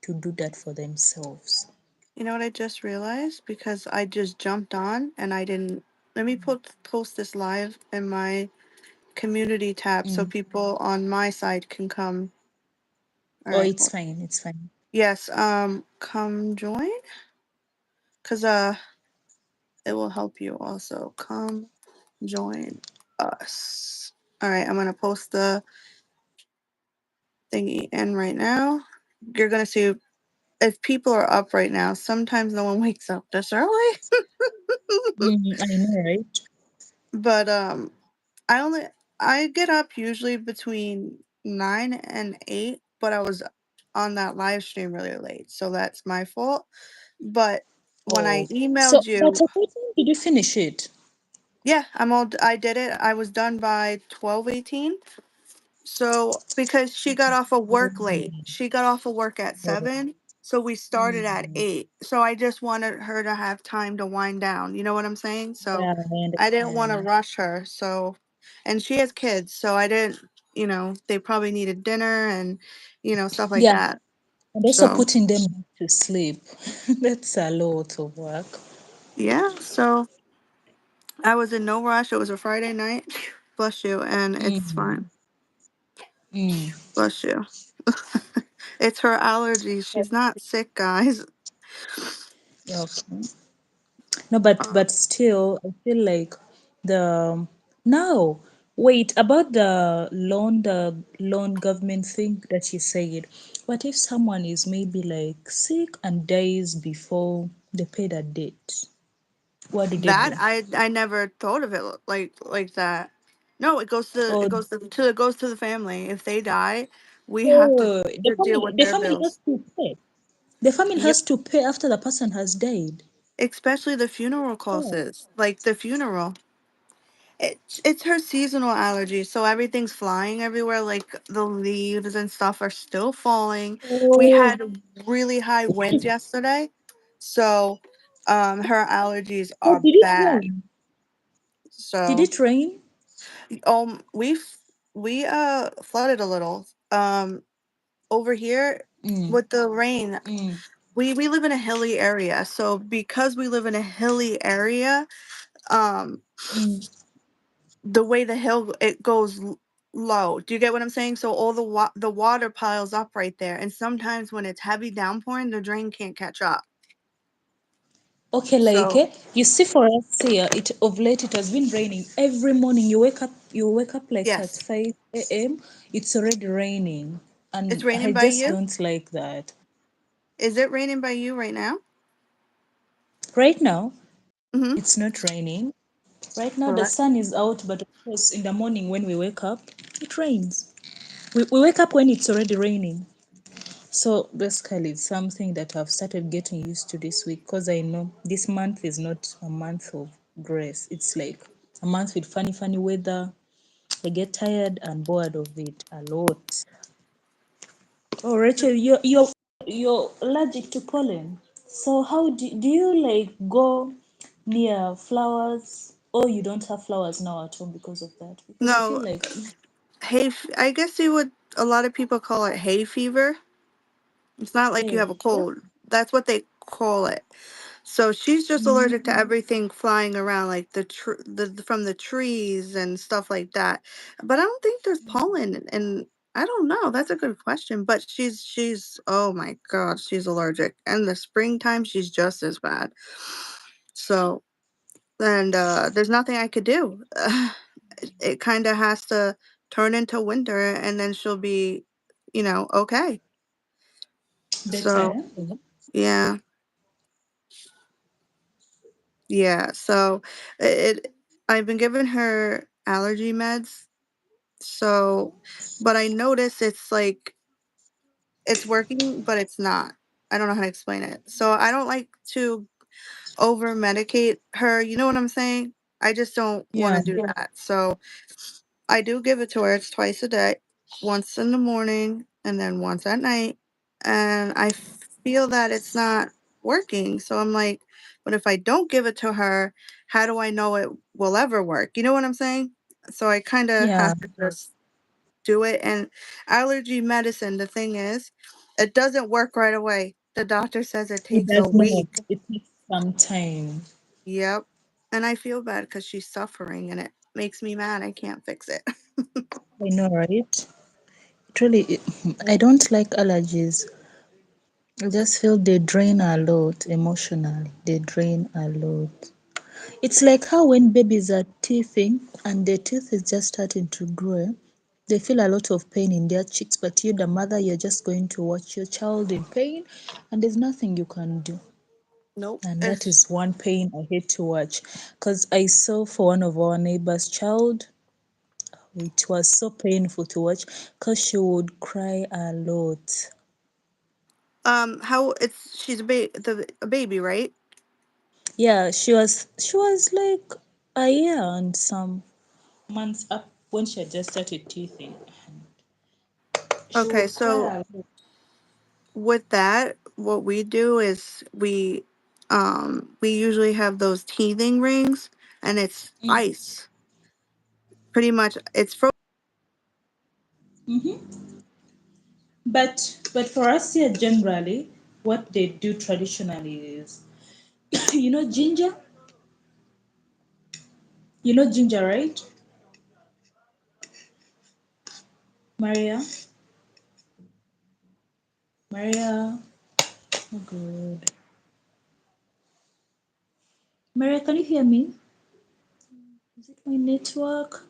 to do that for themselves.
You know what I just realized? Because I just jumped on and I didn't. Let me post this live in my community tab so
Mm.
people on my side can come. All
Oh,
right.
it's fine. It's fine.
Yes. Come join, cause it will help you also. Come join us. All right. I'm gonna post the thingy in right now. You're gonna see if people are up right now. Sometimes no one wakes up this early.
I know, right?
But I only I get up usually between 9 and 8, but I was on that live stream really late, so that's my fault. But when I
Oh, so
emailed
but
you,
at what time did you finish it?
yeah, I did it. I was done by 12:18. So because she got off of work late. She got off of work at
Oh,
7. So we started at
mm.
8. So I just wanted her to have time to wind down. You know what I'm saying? So
Yeah, I
I didn't want to
understand.
rush her. So and she has kids, so I didn't, they probably needed dinner and stuff like
Yeah,
that.
and also
So
putting them back to sleep. That's a lot of work.
yeah, so I was in no rush. It was a Friday night. Bless you, and it's
Mm,
fine.
mm.
Bless you. It's her allergies. She's not sick, guys.
Okay. No, but
Um,
but still, I feel like the no. Wait, about the loan government thing that you said. What if someone is maybe like sick and dies before they pay that date? What do they
That
do?
I never thought of it like that. No,
Or
it goes to the family. If they die, we have
oh, the
to deal
family
with
the
their
family has
bills.
to pay. The family
Yep.
has to pay after the person has died.
Especially the funeral
Oh,
costs, like the funeral. It's her seasonal allergy, so everything's flying everywhere. Like the leaves and stuff are still falling. We
oh.
had really high winds yesterday, so her allergies
Oh,
are
did it
bad.
rain? Did
So
it rain?
we flooded a little. Over here
Mm,
with the rain,
mm,
we live in a hilly area. So because we live in a hilly area, um,
mm.
the way the hill it goes low. Do you get what I'm saying? So all the water piles up right there, and sometimes when it's heavy downpouring, the drain can't catch up.
Okay, like
So
you see, for us here, it of late it has been raining every morning. You wake up like at
yes,
5 a.m. It's already raining,
it's
and
raining
I
by
just
you.
don't like that.
Is it raining by you right now?
Right now,
Mm-hmm.
it's not raining. Right now,
Well,
the
that's
sun is out, but of course, in the morning when we wake up, it rains. We wake up when it's already raining. So basically, it's something that I've started getting used to this week because I know this month is not a month of grace. It's like a month with funny, funny weather. I get tired and bored of it a lot. Oh, Rachel, you're allergic to pollen. So how do you like go near flowers, or you don't have flowers now at home because of that? Because I feel
no
like
I guess you would. A lot of people call it hay fever. It's not like you
hey,
have a cold. That's what they call it. So she's just allergic to
mm,
everything flying around, like from the trees and stuff like that. But I don't think there's pollen, and I don't know. That's a good question. But she's oh my god, she's allergic. And the springtime, she's just as bad. So and there's nothing I could do. It kind of has to turn into winter, and then she'll be, okay.
better,
So
eh?
yeah. Yeah, so I've been giving her allergy meds. So, but I notice it's like it's working, but it's not. I don't know how to explain it. So I don't like to over medicate her. You know what I'm saying? I just don't want
Yeah.
to do that. So I do give it to her. It's twice a day, once in the morning and then once at night. And I feel that it's not working. So I'm like, but if I don't give it to her, how do I know it will ever work? You know what I'm saying? So I kind of
Yeah,
have to just do it. And allergy medicine, the thing is, it doesn't work right away. The doctor says it
it
takes a
does not.
week.
It takes some time.
Yep. And I feel bad because she's suffering and it makes me mad. I can't fix it.
I know, right? I don't like allergies. I just feel they drain a lot emotionally. They drain a lot. It's like how when babies are teething and their teeth is just starting to grow, they feel a lot of pain in their cheeks, but you, the mother, you're just going to watch your child in pain and there's nothing you can do.
Nope.
And that is one pain I hate to watch. Because I saw for one of our neighbor's child, it was so painful to watch because she would cry a lot.
How it's she's a baby, right?
Yeah, she was like a year and some months up when she had just started teething. She
Okay,
would
so
cry a lot.
with that, what we do is we usually have those teething rings and it's ice. Pretty much it's frozen.
Hmm. But for us here generally, what they do traditionally is ginger. You know ginger, right? Maria? Maria? Oh god. Maria, can you hear me? Is it my network?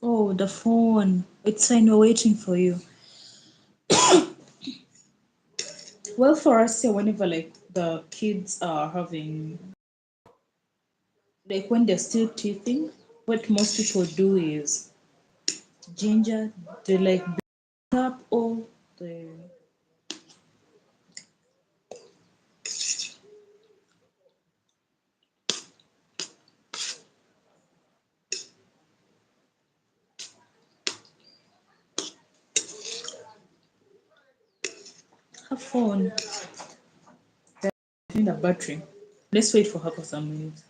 Oh, the phone. It's fine, we're waiting for you. Well, for us here, whenever like the kids are having, like when they're still teething, what most people do is ginger, they like beat up all the her phone. In the battery. Let's wait for her for some minutes.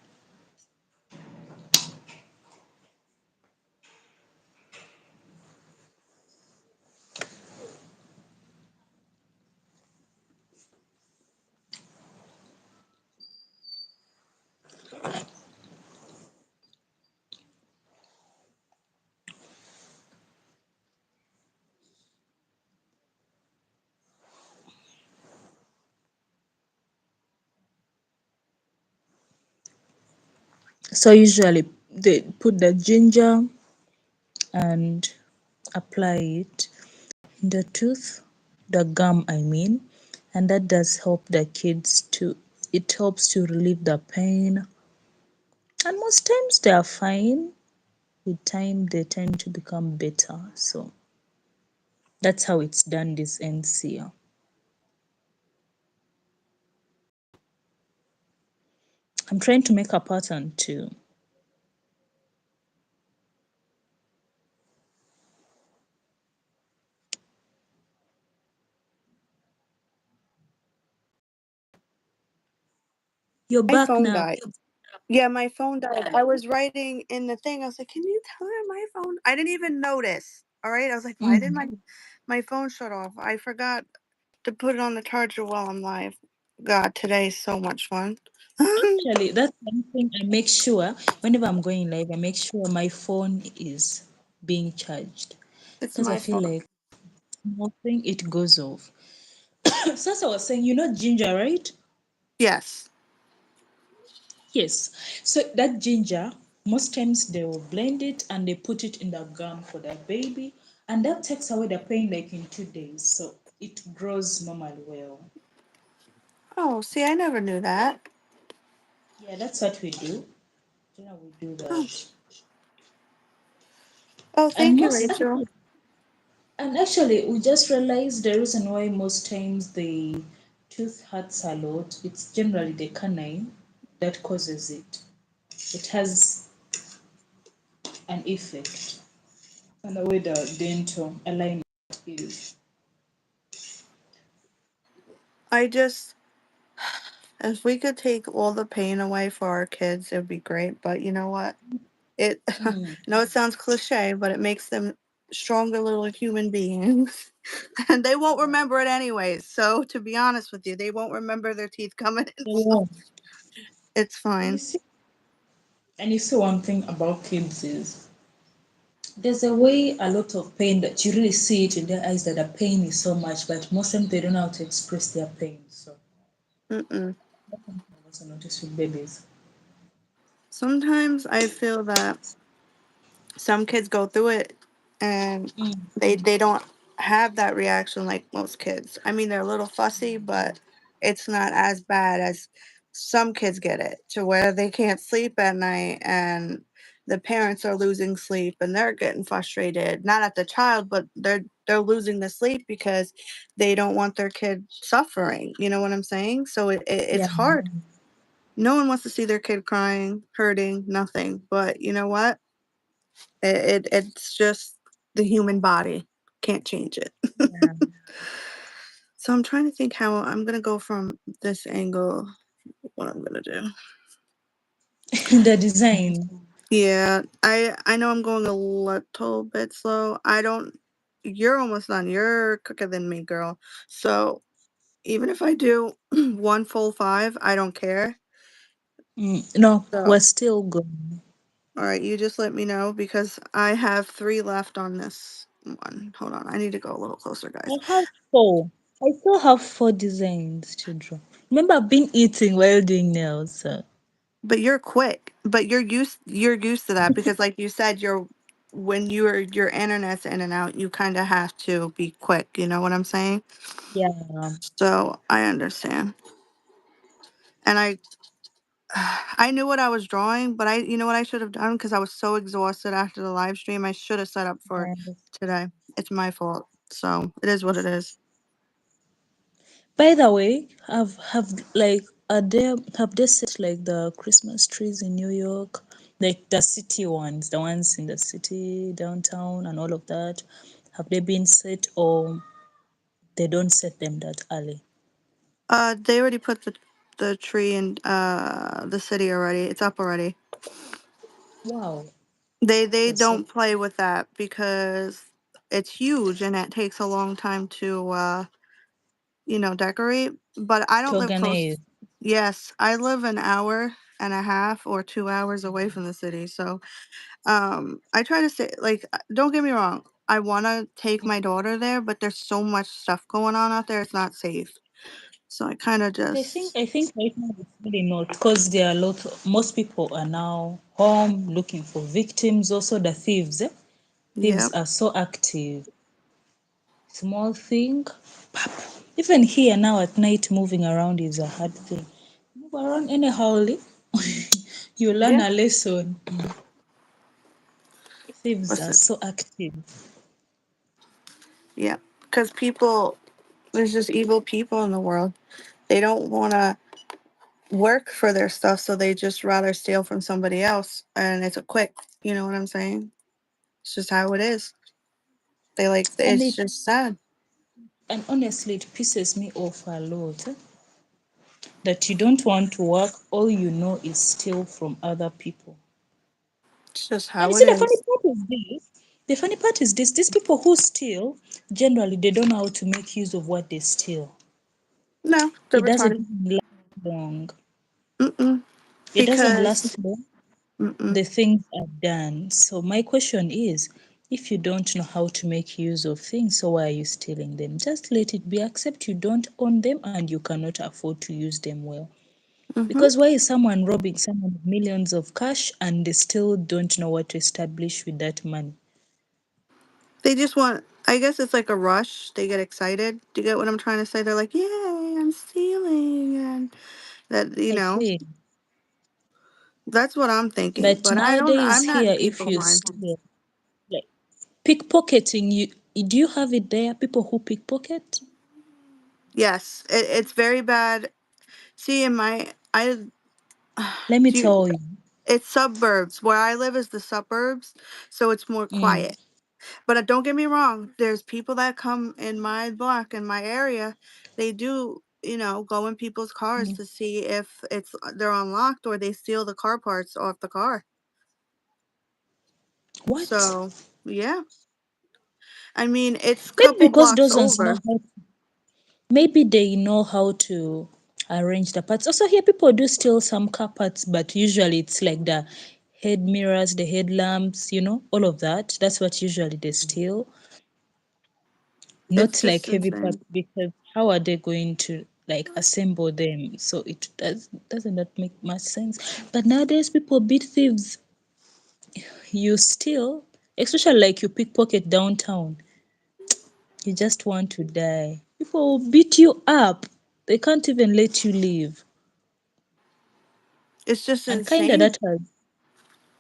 So usually they put the ginger and apply it in the tooth, the gum, I mean, and that does help the kids to. It helps to relieve the pain, and most times they are fine. With time, they tend to become better. So that's how it's done this ends here. I'm trying to make a pattern too. You're
My
back
phone
now.
died. Yeah, my phone died. I was writing in the thing. I was like, "Can you tell her my phone?" I didn't even notice. All right. I was like, "Why did
Mm.
my phone shut off?" I forgot to put it on the charger while I'm live. God, today's so much fun.
Actually, that's one thing I make sure whenever I'm going live, I make sure my phone is being charged
It's
because I
my
feel
fault.
like nothing it goes off. So as I was saying, you know ginger, right?
Yes.
Yes. So that ginger, most times they will blend it and they put it in the gum for the baby, and that takes away the pain like in 2 days. So it grows normally well.
Oh, see, I never knew that.
Yeah, that's what we do. We do
Oh,
that.
oh
And
thank you,
most
Rachel.
and actually we just realized the reason why most times the tooth hurts a lot, it's generally the canine that causes it. It has an effect on the way the dental alignment is.
I just, if we could take all the pain away for our kids, it would be great. But you know what? It, I
Mm,
know it sounds cliche, but it makes them stronger little human beings. And they won't
yeah.
remember it anyways. So, to be honest with you, they won't remember their teeth coming in. So,
Yeah.
it's
And you
fine.
see, and you see one thing about kids is there's a way a lot of pain that you really see it in their eyes that the pain is so much, but most of them they don't know how to express their pain. So
Mm-mm.
that's something I've also noticed with babies.
Sometimes I feel that some kids go through it and
Mm.
they don't have that reaction like most kids. I mean, they're a little fussy, but it's not as bad as some kids get it to where they can't sleep at night and the parents are losing sleep and they're getting frustrated not at the child but they're losing the sleep because they don't want their kid suffering, you know what I'm saying? So it's
Yeah.
hard. No one wants to see their kid crying, hurting, nothing, but you know what, it's just the human body. Can't change it.
Yeah.
So I'm trying to think how I'm gonna go from this angle. What I'm gonna do?
The design.
Yeah, I know I'm going a little bit slow. I don't. You're almost done. You're quicker than me, girl. So even if I do one full five, I don't care.
No, we're
So
still going.
all right, you just let me know because I have three left on this one. Hold on, I need to go a little closer, guys.
I have four. I still have four designs to draw. Remember, I've been eating while doing nails. So.
But you're quick. But you're used to that because like you said, you're when your internet's in and out, you kind of have to be quick, you know what I'm saying?
Yeah.
So, I understand. And I knew what I was drawing, but I you know what I should have done because I was so exhausted after the live stream. I should have set up for
And
today. It's my fault. So, it is what it is.
by the way, have they set like the Christmas trees in New York, like the city ones, the ones in the city downtown and all of that? Have they been set or they don't set them that early?
They already put the tree in the city already. It's up already.
Wow,
They
that's so
don't play with that because it's huge and it takes a long time to decorate. But I don't live close.
organized.
Yes, I live an hour and a half or 2 hours away from the city. So I try to say like don't get me wrong. I wanna take my daughter there, but there's so much stuff going on out there, it's not safe. So I kind of
And
just,
I think right now it's really not because there are a lot. Most people are now home looking for victims. Also, the thieves. Thieves
yep.
are so active. Small thing, pap. Even here now at night, moving around is a hard thing. Move around anyhow, you learn
Yeah.
a lesson. Thieves are
Listen.
so active.
Yeah. Because people, there's just evil people in the world. They don't want to work for their stuff, so they just rather steal from somebody else. And it's a quick, you know what I'm saying? It's just how it is. They like,
And
it's
it
just sad.
and honestly, it pisses me off a lot that you don't want to work. All you know is steal from other people.
It's just
And you
how it
see, the funny
is.
part is this. The funny part is this: these people who steal, generally, they don't know how to make use of what they steal.
No, they're
It doesn't
retarded.
even last long.
Mm-mm.
It doesn't
Because,
last long.
mm-mm.
The things are done. So my question is, if you don't know how to make use of things, so why are you stealing them? Just let it be. Accept you don't own them and you cannot afford to use them well.
Mm-hmm.
Because why is someone robbing someone of millions of cash and they still don't know what to establish with that money?
They just want, I guess it's like a rush. They get excited. Do you get what I'm trying to say? They're like, yay, I'm stealing. And that,
I feel.
that's what I'm thinking.
But
But I'm
nowadays
not
here,
in
if
people
you
mind.
steal, like pickpocketing, do you have it there? People who pickpocket?
Yes, it's very bad. See, in my,
Let me
do you,
tell you.
it's suburbs. Where I live is the suburbs, so it's more
Mm,
quiet. But don't get me wrong, there's people that come in my block, in my area. They do, go in people's cars
mm.
to see if they're unlocked or they steal the car parts off the car.
What?
So, yeah. I mean, it's a
Maybe
couple
because
blocks
those ones
over.
know how. Maybe they know how to arrange the parts. Also, here people do steal some car parts, but usually it's like the head mirrors, the headlamps, all of that. That's what usually they steal.
It's
Not like
just
heavy parts
insane.
because how are they going to like assemble them? So it doesn't that make much sense. But nowadays people beat thieves. You steal, especially like you pickpocket downtown. You just want to die. People will beat you up. They can't even let you leave.
It's just
And kinda
insane.
that has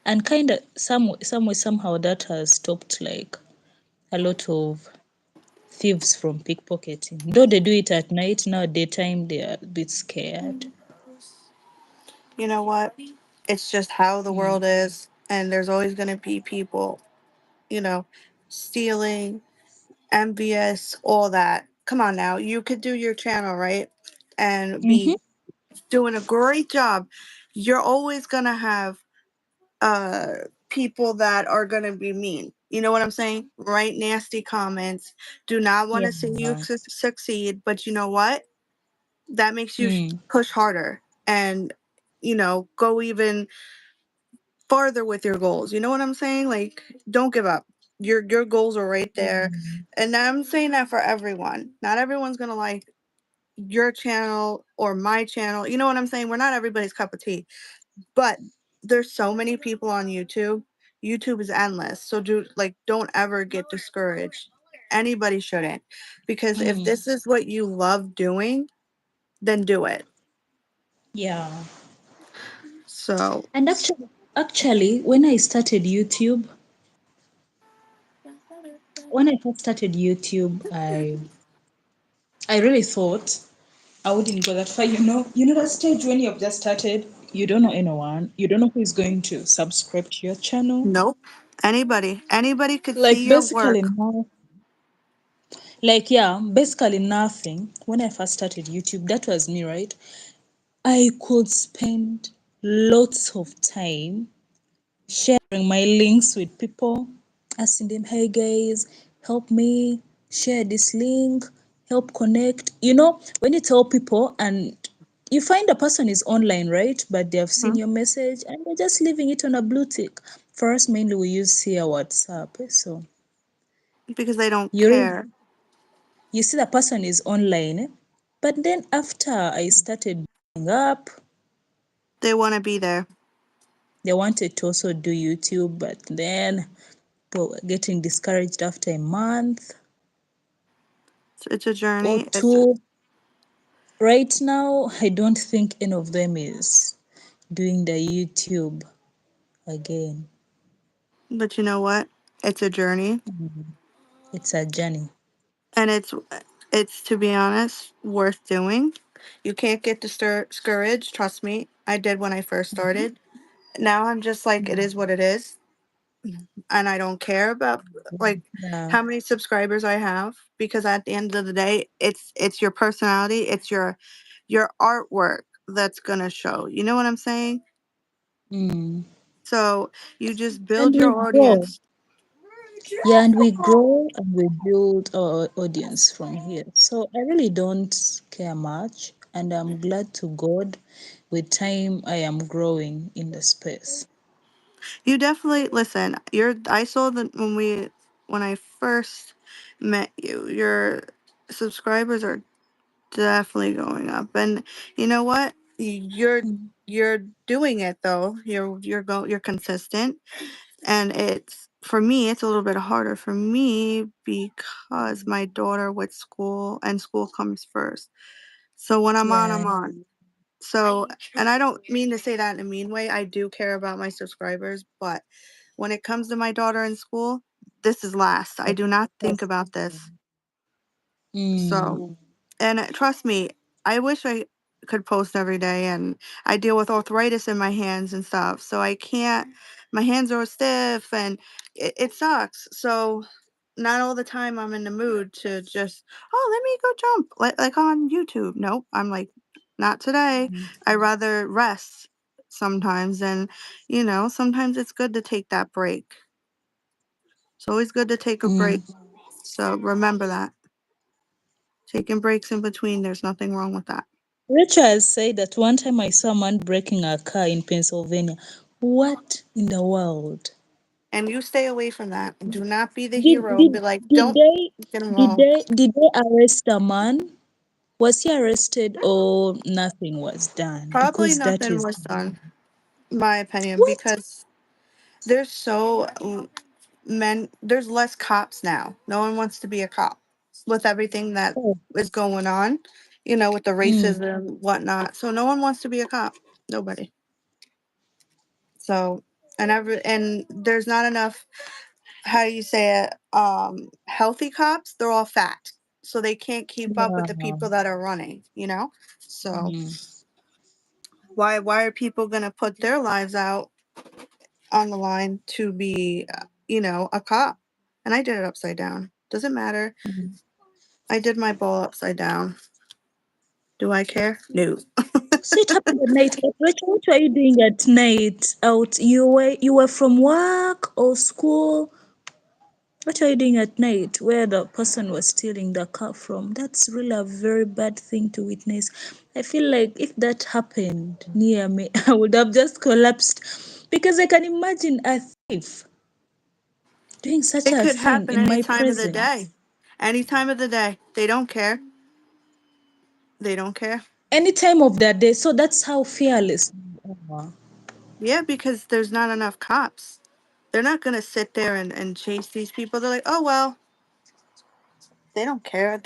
and kinda some way somehow that has stopped like a lot of thieves from pickpocketing. Though they do it at night, now daytime they are a bit scared.
You know what? It's just how the
Mm.
world is, and there's always going to be people, you know, stealing, envious, all that. Come on now, you could do your channel, right? And
Mm-hmm.
be doing a great job. You're always going to have uh people that are going to be mean. You know what I'm saying? Write nasty comments. Do not want
Yeah.
to see you succeed, but you know what? That makes you
Mm.
push harder and go even farther with your goals. You know what I'm saying? Like, don't give up. Your goals are right there. And I'm saying that for everyone. Not everyone's gonna like your channel or my channel. You know what I'm saying? We're not everybody's cup of tea. But there's so many people on YouTube. YouTube is endless. So don't ever get discouraged. Anybody shouldn't. Because if
Mm.
this is what you love doing, then do it.
Yeah.
So
And actually when I started YouTube, when I first started YouTube, I really thought I wouldn't go that far. That stage when you've just started, you don't know anyone, you don't know who is going to subscribe to your channel.
nope. Anybody could
Like
see your
basically
work.
now, like yeah, basically nothing. When I first started YouTube, that was me, right? I could spend lots of time sharing my links with people, asking them, hey guys, help me share this link, help connect. When you tell people and you find a person is online, right? But they have seen
Mhm.
your message and they're just leaving it on a blue tick. For us, mainly we use here WhatsApp. So
Because they don't
you
care.
you see the person is online, But then after I started growing up,
They want to be there.
they wanted to also do YouTube, but then people were getting discouraged after a month
It's a
or
journey. It's
two. Right now, I don't think any of them is doing the YouTube again.
But you know what? It's a journey,
Mhm. It's a journey.
and it's to be honest worth doing. You can't get discouraged. Trust me, I did when I first
Mhm.
started. Now I'm just like it is what it is, and I don't care about like
Yeah.
how many subscribers I have because at the end of the day, it's your personality, it's your artwork that's gonna show. You know what I'm saying?
Mm.
So you just
And
build
we
your
grow.
audience.
Yeah, and we grow and we build our audience from here. So I really don't care much, and I'm glad to God with time I am growing in the space.
You definitely listen. I saw that when I first met you. Your subscribers are definitely going up, and you know what?
Mm.
You're doing it though. You're consistent, and it's for me. It's a little bit harder for me because my daughter with school and school comes first. So when I'm on,
Yeah.
I'm on. So, and I don't mean to say that in a mean way. I do care about my subscribers, but when it comes to my daughter in school, this is last. I do not think
That's,
about this.
mm,
So, and trust me, I wish I could post every day, and I deal with arthritis in my hands and stuff. So I can't, my hands are stiff and it sucks. So, not all the time I'm in the mood to just, oh, let me go jump like on YouTube. Nope. I'm like, not today.
mm,
I rather rest sometimes. And, sometimes it's good to take that break. It's always good to take a break.
mm.
So remember that. Taking breaks in between, there's nothing wrong with that.
Rachel has said that one time I saw a man breaking a car in Pennsylvania. What in the world?
And you stay away from that. Do not be the
Did
hero and
did
be like,
did
don't
they
get involved.
did they arrest a man? Was he arrested or nothing was done?
Probably
Because that
nothing
is
was done, my opinion,
what?
because there's so there's less cops now. No one wants to be a cop with everything that
Oh,
is going on, with the
mm,
racism, whatnot. So no one wants to be a cop. Nobody. So and there's not enough, how do you say it, healthy cops. They're all fat. So they can't keep up with the
yeah.
people that are running. So
Mm,
why are people gonna put their lives out on the line to be, a cop? And I did it upside down. Doesn't matter.
mm.
I did my bowl upside down. Do I care? No.
So it happened at night. But Rachel, what were you doing at night? Out? You were from work or school? What are you doing at night where the person was stealing the car from? That's really a very bad thing to witness. I feel like if that happened near me, I would have just collapsed because I can imagine a thief doing such
It
a
could
thing
happen
in
any
my
time of the
presence.
day. Any time of the day. They don't care. They don't care.
Any time of the day. So that's how fearless you are.
Yeah, because there's not enough cops. They're not going to sit there and chase these people. They're like, oh, well, they don't care.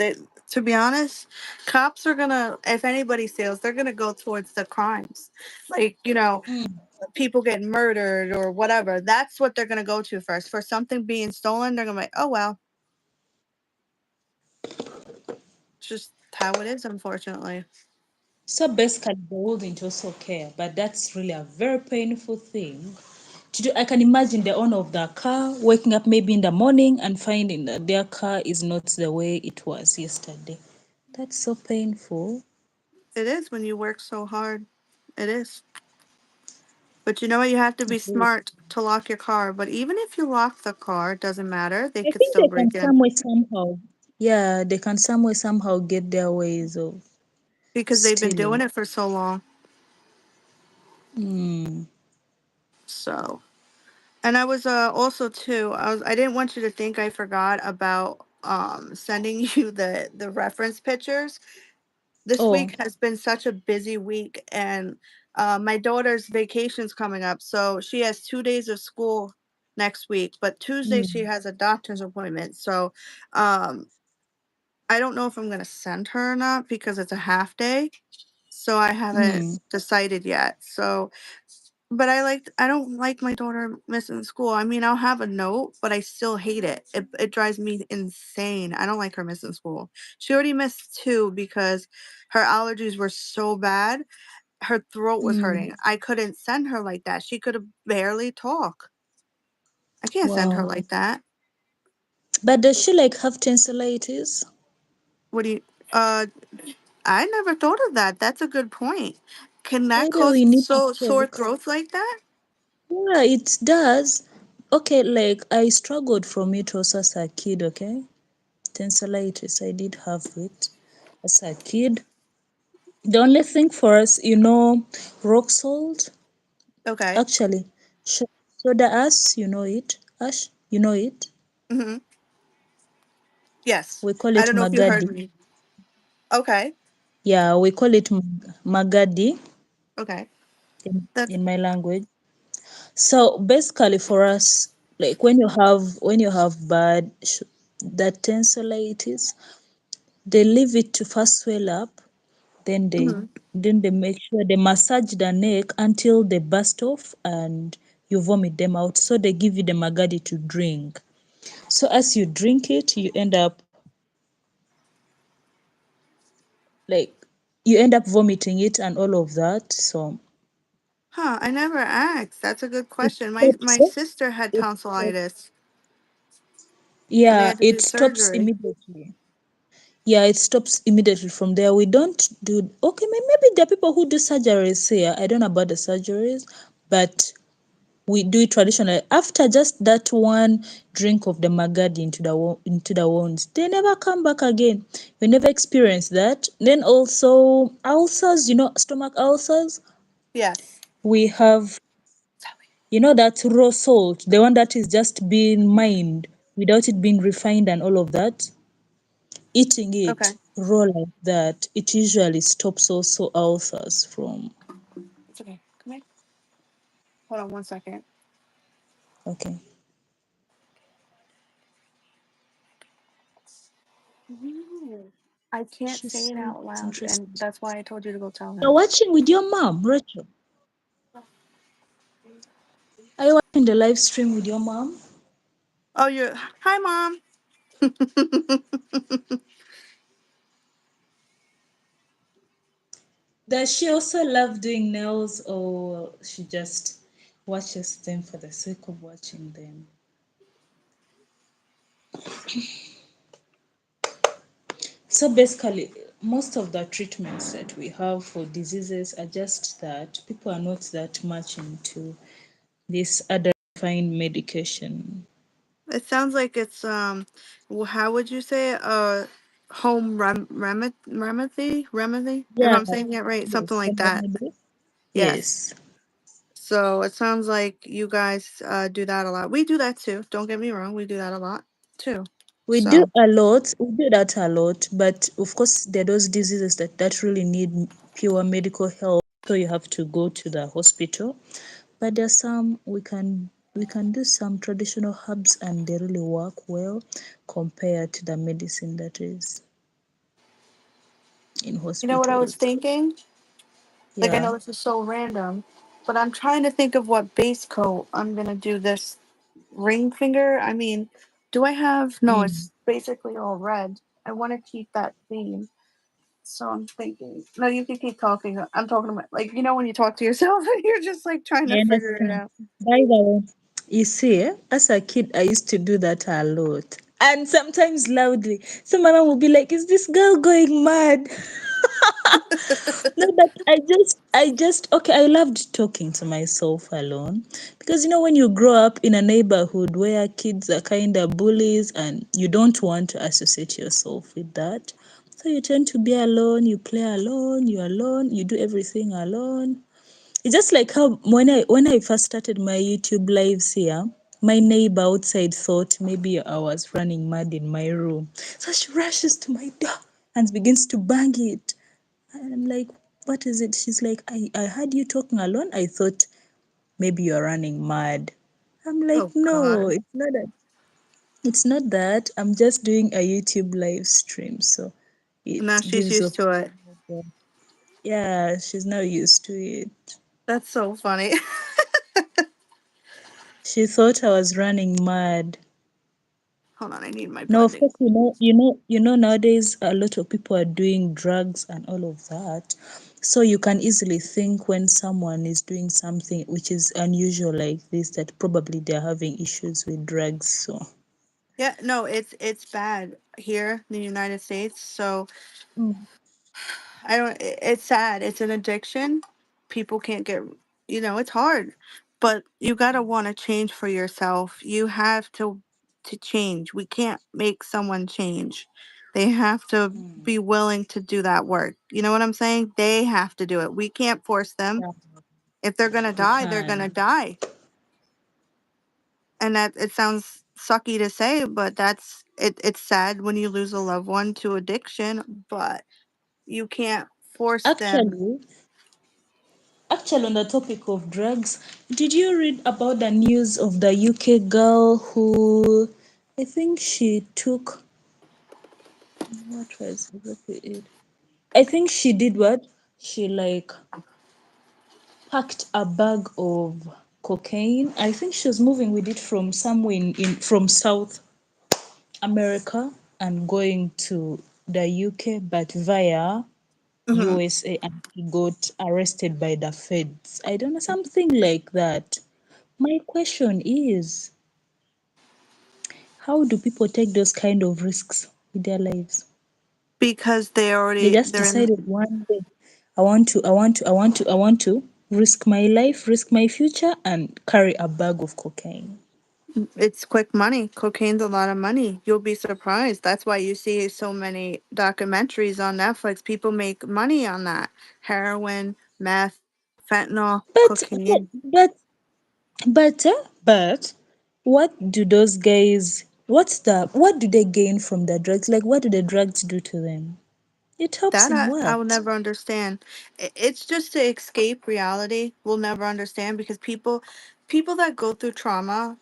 To be honest, cops are going to, if anybody steals, they're going to go towards the crimes. Like,
Mm.
people getting murdered or whatever. That's what they're going to go to first. For something being stolen, they're going to be like, oh, well, it's just how it is, unfortunately.
So basically, they wouldn't also care, but that's really a very painful thing to do. I can imagine the owner of the car waking up maybe in the morning and finding that their car is not the way it was yesterday. That's so painful.
It is when you work so hard. It is. But you know what? You have to be smart to lock your car. But even if you lock the car, it doesn't matter. They
I
could
think
still
they can
break in
somewhere somehow. Yeah, they can somewhere somehow get their ways of
because they've been doing
stealing.
it for so long.
Mm.
So, and I was also too. I didn't want you to think I forgot about sending you the reference pictures. This
Oh.
week has been such a busy week, and my daughter's vacation's coming up, so she has 2 days of school next week. But Tuesday she
Mm.
has a doctor's appointment, so um, I don't know if I'm gonna send her or not because it's a half day. So I haven't
Mm.
decided yet. So, but I don't like my daughter missing school. I mean, I'll have a note, but I still hate it. It drives me insane. I don't like her missing school. She already missed two because her allergies were so bad. Her throat was
Mm.
hurting. I couldn't send her like that. She could have barely talk. I can't send her
Wow.
like that.
But does she like have tonsillitis?
What do you uh I never thought of that. That's a good point. Can that
Maybe
cause
we need to
sore
check.
throats like that?
Yeah, it does. Okay, like I struggled from it also as a kid, okay? Tonsillitis, I did have it as a kid. The only thing for us, rock salt,
Okay.
actually, soda ash, you know it? Ash, you know it?
Mm-hmm. Yes.
We call
I
it
don't know if you heard
magadi.
me. Okay.
Yeah, we call it magadi
Okay. That's
in my language. So basically, for us, like when you have bad that tonsillitis, they leave it to first swell up, then they
mhm.
then they make sure they massage the neck until they burst off and you vomit them out. So they give you the magadi to drink. So as you drink it, like you end up vomiting it and all of that. So
Huh, I never asked. That's a good
it
question. My
stops.
sister had
It,
tonsillitis and they
yeah,
had to do
it stops
surgery.
immediately. Yeah, it stops immediately from there. We don't do, okay, maybe there are people who do surgeries here. I don't know about the surgeries, but we do it traditionally. After just that one drink of the magadi into the wounds, they never come back again. We never experience that. Then also ulcers, stomach ulcers.
Yes.
We have, that raw salt, the one that is just being mined without it being refined and all of that. Eating
Okay.
it raw like that, it usually stops also ulcers from.
It's okay. Come here. Hold on 1 second.
Okay.
No. I can't
She
say it
said
out
it's
loud, and
interesting.
that's why I told you to go tell
You're
her.
watching with your mom, Rachel. Are you watching the live stream with your mom?
Oh, you're. Hi, mom.
Does she also love doing nails or she just watches them for the sake of watching them? So basically, most of the treatments that we have for diseases are just that people are not that much into this other refined medication.
It sounds like it's how would you say it? Home remedy, if
Yeah,
I'm saying it right, something
yes,
like
home
that.
remedy.
Yes.
Yes.
So it sounds like you guys do that a lot. We do that too. Don't get me wrong. We do that a lot too.
We do
So
a lot, we do that a lot, but of course there are those diseases that really need pure medical help, so you have to go to the hospital. But there's some we can do some traditional herbs and they really work well compared to the medicine that is in
you know what I was
hospitals.
thinking? Like I
Yeah.
know this is so random, but I'm trying to think of what base coat I'm gonna do this ring finger. I mean, do I have no,
Mm.
it's basically all red. I wanna keep that theme. So I'm thinking no, you can keep talking. I'm talking about like when you talk to yourself and you're just like trying
I
to figure it
understand.
out.
By the way, you see, as a kid, I used to do that a lot. And sometimes loudly. So my mom would be like, is this girl going mad? No, but okay, I loved talking to myself alone because when you grow up in a neighborhood where kids are kind of bullies and you don't want to associate yourself with that. So you tend to be alone, you play alone, you're alone, you do everything alone. It's just like how when I first started my YouTube lives here, my neighbor outside thought maybe I was running mad in my room. So she rushes to my door and begins to bang it. And I'm like, what is it? She's like, I heard you talking alone. I thought maybe you're running mad. I'm like,
Oh
no,
God.
it's not that. It's not that. I'm just doing a YouTube live stream, so it
Now she's
gives
used
off.
to it.
Yeah, she's not used to it.
That's so funny.
She thought I was running mad.
Hold on, I need my
No, of
blending.
course, nowadays a lot of people are doing drugs and all of that. So you can easily think when someone is doing something which is unusual like this that probably they're having issues with drugs. So
Yeah, no, it's bad here in the United States. So
mm,
I don't. It's sad. It's an addiction. People can't get. It's hard, but you gotta want to change for yourself. You have to change. We can't make someone change. They have to
mm,
be willing to do that work. You know what I'm saying? They have to do it. We can't force them.
yeah,
If they're gonna
we
die, they're gonna
can.
die. And that it sounds sucky to say, but that's it. It's sad when you lose a loved one to addiction, but you can't force them.
Actually, actually, on the topic of drugs, did you read about the news of the UK girl who I think she took what was exactly it? I think she did what? She like packed a bag of cocaine. I think she was moving with it from somewhere in from South America and going to the UK, but via
Mhm.
USA, and he got arrested by the feds. I don't know, something like that. My question is, how do people take those kind of risks with their lives?
Because
They just
they're in.
decided one day, I want to risk my life, risk my future, and carry a bag of cocaine.
It's quick money. Cocaine's a lot of money. You'll be surprised. That's why you see so many documentaries on Netflix. People make money on that. Heroin, meth, fentanyl,
But
cocaine.
but what do those guys? What do they gain from the drugs? Like, what do the drugs do to them? It helps
That
in
I will
what?
never understand. It's just to escape reality. We'll never understand because people that go through trauma,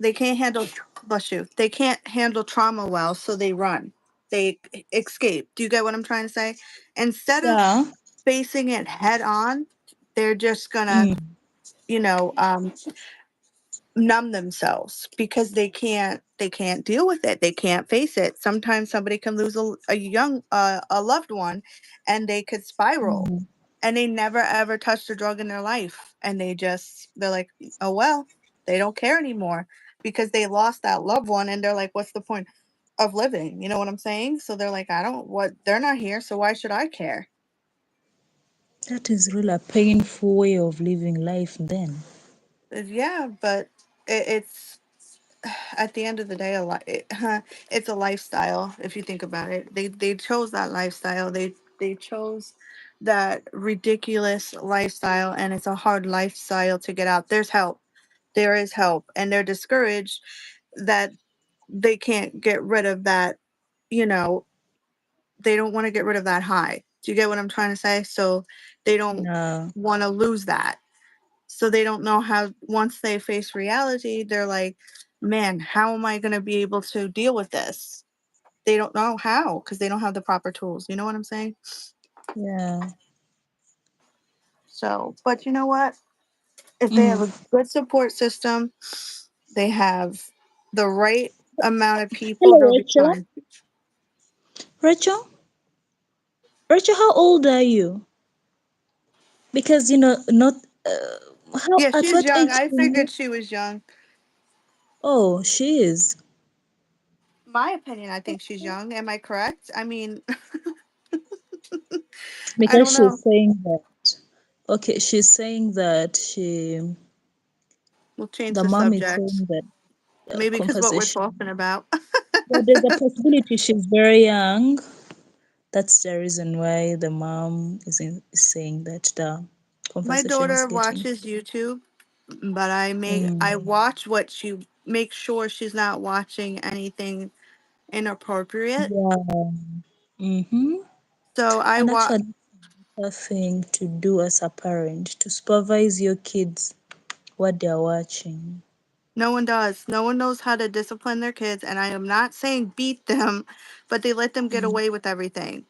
they can't handle bless you. They can't handle trauma well, so they run. They escape. Do you get what I'm trying to say? Instead of
Yeah.
facing it head on, they're just gonna,
Mm,
you know, um, numb themselves because they can't deal with it. They can't face it. Sometimes somebody can lose a loved one, and they could spiral,
mm.
and they never ever touched a drug in their life, and they're like, oh well, they don't care anymore because they lost that loved one, and they're like, what's the point of living? You know what I'm saying? So they're like, I don't what they're not here, so why should I care?
That is really a painful way of living life. Then.
Yeah, but it's at the end of the day, it's a lifestyle. If you think about it, they chose that lifestyle. They chose that ridiculous lifestyle, and it's a hard lifestyle to get out. There's help. There is help, and they're discouraged that they can't get rid of that. You know, they don't want to get rid of that high. Do you get what I'm trying to say? So they don't
Yeah.
want to lose that, so they don't know how. Once they face reality, they're like, man, how am I going to be able to deal with this? They don't know how because they don't have the proper tools. You know what I'm saying?
Yeah.
So, but you know what? If they have
Mm.
a good support system, they have the right amount of people,
Hello,
they'll be
Rachel.
fine.
Rachel. Rachel, how old are you? Because not how
Yeah,
at
she's
what
young.
age
I
can you?
figured she was young.
Oh, she is.
My opinion, I think she's young. Am I correct? I mean, I
Because
don't know.
she's saying that. Okay, she's saying that
We'll change
the
the
mom is
subject.
saying that
Maybe because what we're
conversation.
talking about.
But there's a possibility she's very young. That's the reason why the mom is saying that the
My
conversation is
daughter
getting.
watches YouTube, but I
Mm,
watch what she make sure she's not watching anything inappropriate.
yeah. Mm-hmm.
So I
And
wa
actually, a thing to do as a parent to supervise your kids what they're watching.
No one does. No one knows how to discipline their kids, and I am not saying beat them, but they let them get away with everything.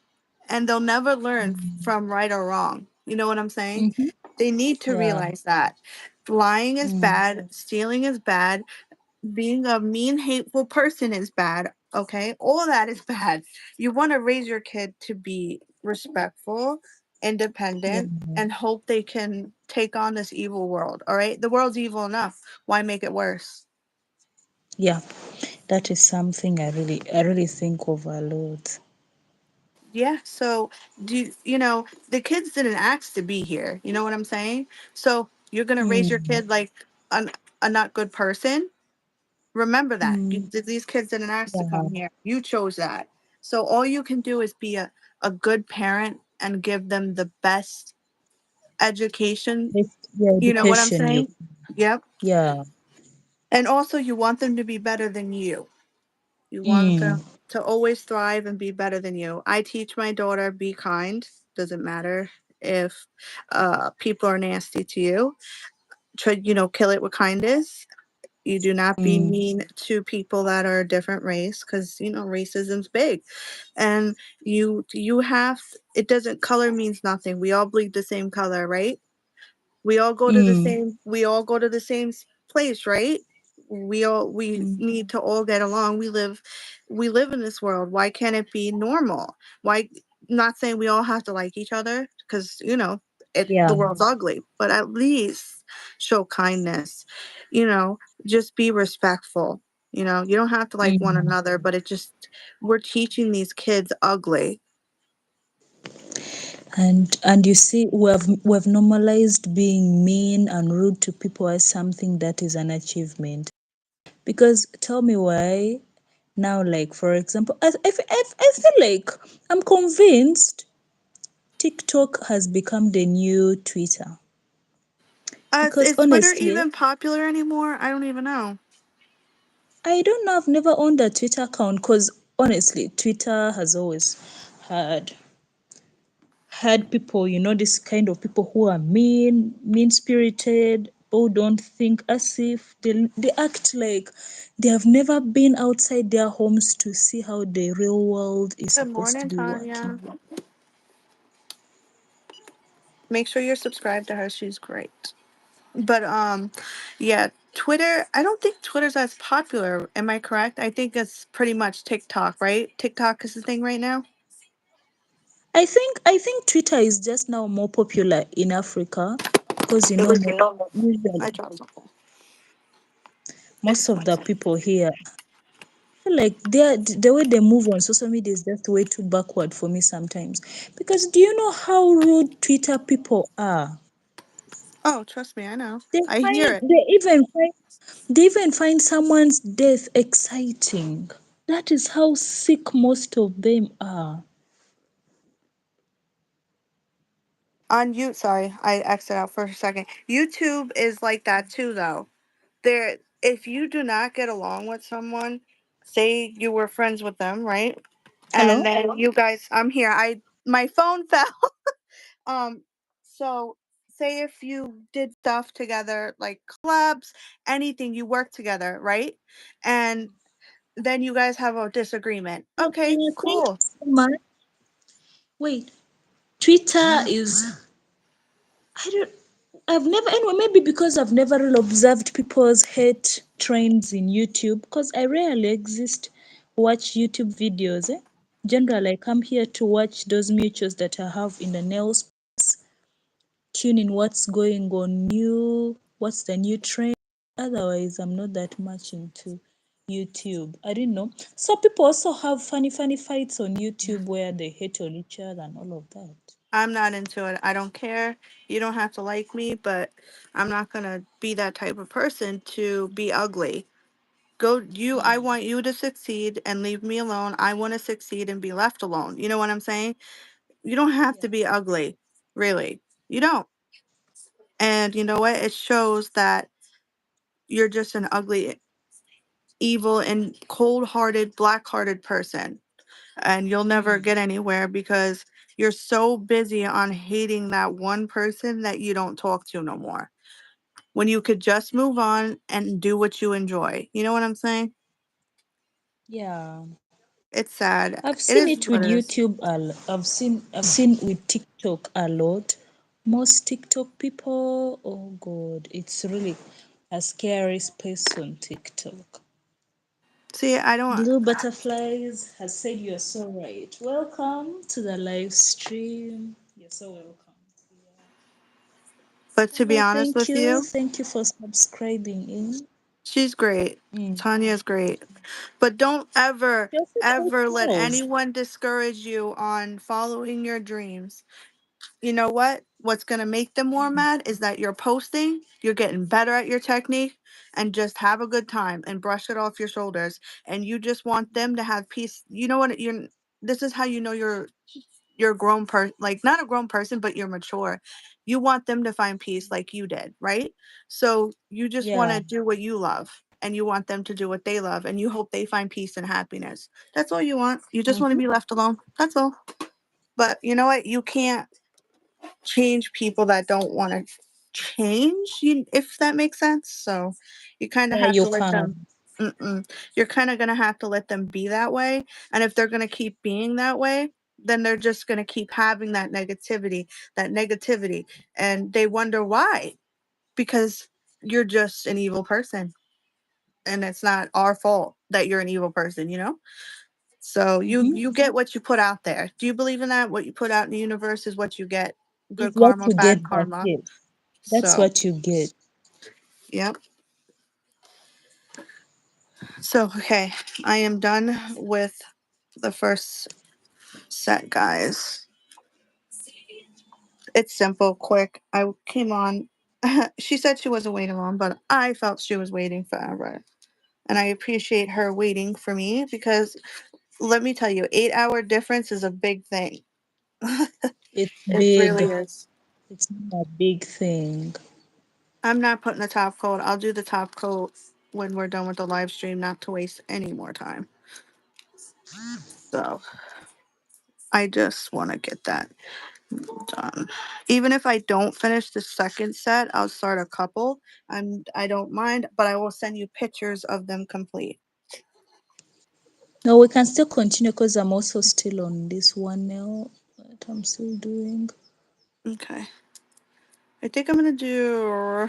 And they'll never learn from right or wrong. You know what I'm saying?
Mm-hmm.
They need to
Yeah.
realize that lying is
Mm.
bad, stealing is bad, being a mean, hateful person is bad. Okay, all that is bad. You want to raise your kid to be respectful,
Yeah.
independent, and hope they can take on this evil world. All right, the world's evil enough. Why make it worse?
Yeah. That is something I really think of a lot.
Yeah. So the kids didn't ask to be here. You know what I'm saying? So you're gonna raise your
Mm.
kid like an, a not good person. Remember that.
Mm.
These kids didn't ask to
Yeah.
come here. You chose that. So all you can do is be a good parent and give them the best education.
Yeah,
You know what I'm
education you.
saying? Yep.
Yeah.
And also, you want them to be better than you. You want
Mm.
them to always thrive and be better than you. I teach my daughter be kind. Doesn't matter if people are nasty to you. Try, kill it with kindness. You do not be
Mm.
mean to people that are a different race because racism's big, and you have it doesn't color means nothing. We all bleed the same color, right?
Mm.
We all go to the same place, right? We
Mm.
need to all get along. We live in this world. Why can't it be normal? Why Not saying we all have to like each other because the
Yeah.
world's ugly, but at least show kindness. You know, just be respectful. You don't have to like one
Mm.
another, but we're teaching these kids ugly.
And you see, we have normalized being mean and rude to people as something that is an achievement. Because tell me why now, like for example, I feel like I'm convinced TikTok has become the new Twitter. Because
Is Twitter
honestly,
even popular anymore? I don't even know.
I don't know, I've never owned a Twitter account because honestly, Twitter has always had had people, this kind of people who are mean spirited, who don't think as if they act like they have never been outside their homes to see how the real world is
Good
supposed to
morning,
be
Tanya.
working.
Make sure you're subscribed to her. She's great. But yeah, Twitter, I don't think Twitter's as popular. Am I correct? I think it's pretty much TikTok, right? TikTok is the thing right now.
I think Twitter is just now more popular in Africa because
It was
more usually
I dropped something.
most of the people here feel like the way they move on social media is just way too backward for me sometimes. Because do you know how rude Twitter people are?
Oh, trust me, I know.
They
I hear
find
it.
they even find someone's death exciting. That is how sick most of them are.
On you, sorry, I exited out for a second. YouTube is like that too, though. If you do not get along with someone, say you were friends with them, right? And
Hello?
then you guys, I'm here. My phone fell. So say if you did stuff together, like collabs, anything, you work together, right? And then you guys have a disagreement. Okay,
Thank you
cool.
so much. Wait, Twitter is I don't I've never anyway maybe because I've never really observed people's hate trends in YouTube because I rarely watch YouTube videos. Generally, I come here to watch those mutuals that I have in the nails, tune in what's going on new, what's the new trend. Otherwise, I'm not that much into YouTube. I didn't know. So people also have funny fights on YouTube where they hate on each other and all of that.
I'm not into it. I don't care. You don't have to like me, but I'm not going to be that type of person to be ugly. I
Mm.
want you to succeed and leave me alone. I want to succeed and be left alone. You know what I'm saying? You don't have to
Yeah.
be ugly, really. You don't. And you know what? It shows that you're just an ugly, evil, and cold hearted, black hearted person. And you'll never
Mm.
get anywhere because You're so busy on hating that one person that you don't talk to no more. When you could just move on and do what you enjoy. You know what I'm saying?
Yeah.
It's sad.
I've
It
seen
is
it
what
with
it is.
YouTube. I've seen with TikTok a lot. Most TikTok people, oh God, it's really a scary space on TikTok.
See, I don't.
Blue Butterflies has said you're so right. Welcome to the live stream. You're so welcome. Yeah.
But to be
Amber,
honest
thank
with
you.
you,
Thank you for subscribing in.
she's great.
Mm.
Tanya's great. But don't ever,
You're such a
ever let
pause.
anyone discourage you on following your dreams. You know what? What's going to make them more mad is that you're posting, you're getting better at your technique, and just have a good time and brush it off your shoulders. And you just want them to have peace. You know what? This is how you know you're a grown person, like not a grown person, but you're mature. You want them to find peace like you did, right? So you just want
Yeah.
to do what you love and you want them to do what they love and you hope they find peace and happiness. That's all you want. You just want to
Mm-hmm.
be left alone. That's all. But you know what? You can't change people that don't want to change, if that makes sense. So you kind of
Yeah,
have
you
to let
can.
them. Mm-mm. You're kind of going to have to let them be that way. And if they're going to keep being that way, then they're just going to keep having that negativity. And they wonder why. Because you're just an evil person. And it's not our fault that you're an evil person, you know? So
Mm-hmm.
you get what you put out there. Do you believe in that? What you put out in the universe is what you get.
It's
Good
what
karma,
you get
bad
back.
karma.
Yes. That's
So,
what you get.
yep. So, okay, I am done with the first set, guys. It's simple, quick. I came on. She said she wasn't waiting long, but I felt she was waiting forever. And I appreciate her waiting for me because let me tell you, 8 hour difference is a big thing.
It's
It really
big.
is.
It's not a big thing.
I'm not putting the top coat. I'll do the top coat when we're done with the live stream, not to waste any more time. So I just want to get that done. Even if I don't finish the second set, I'll start a couple. I don't mind, but I will send you pictures of them complete.
No, we can still continue because I'm also still on this one nail that I'm still doing.
Okay. I think I'm gonna do.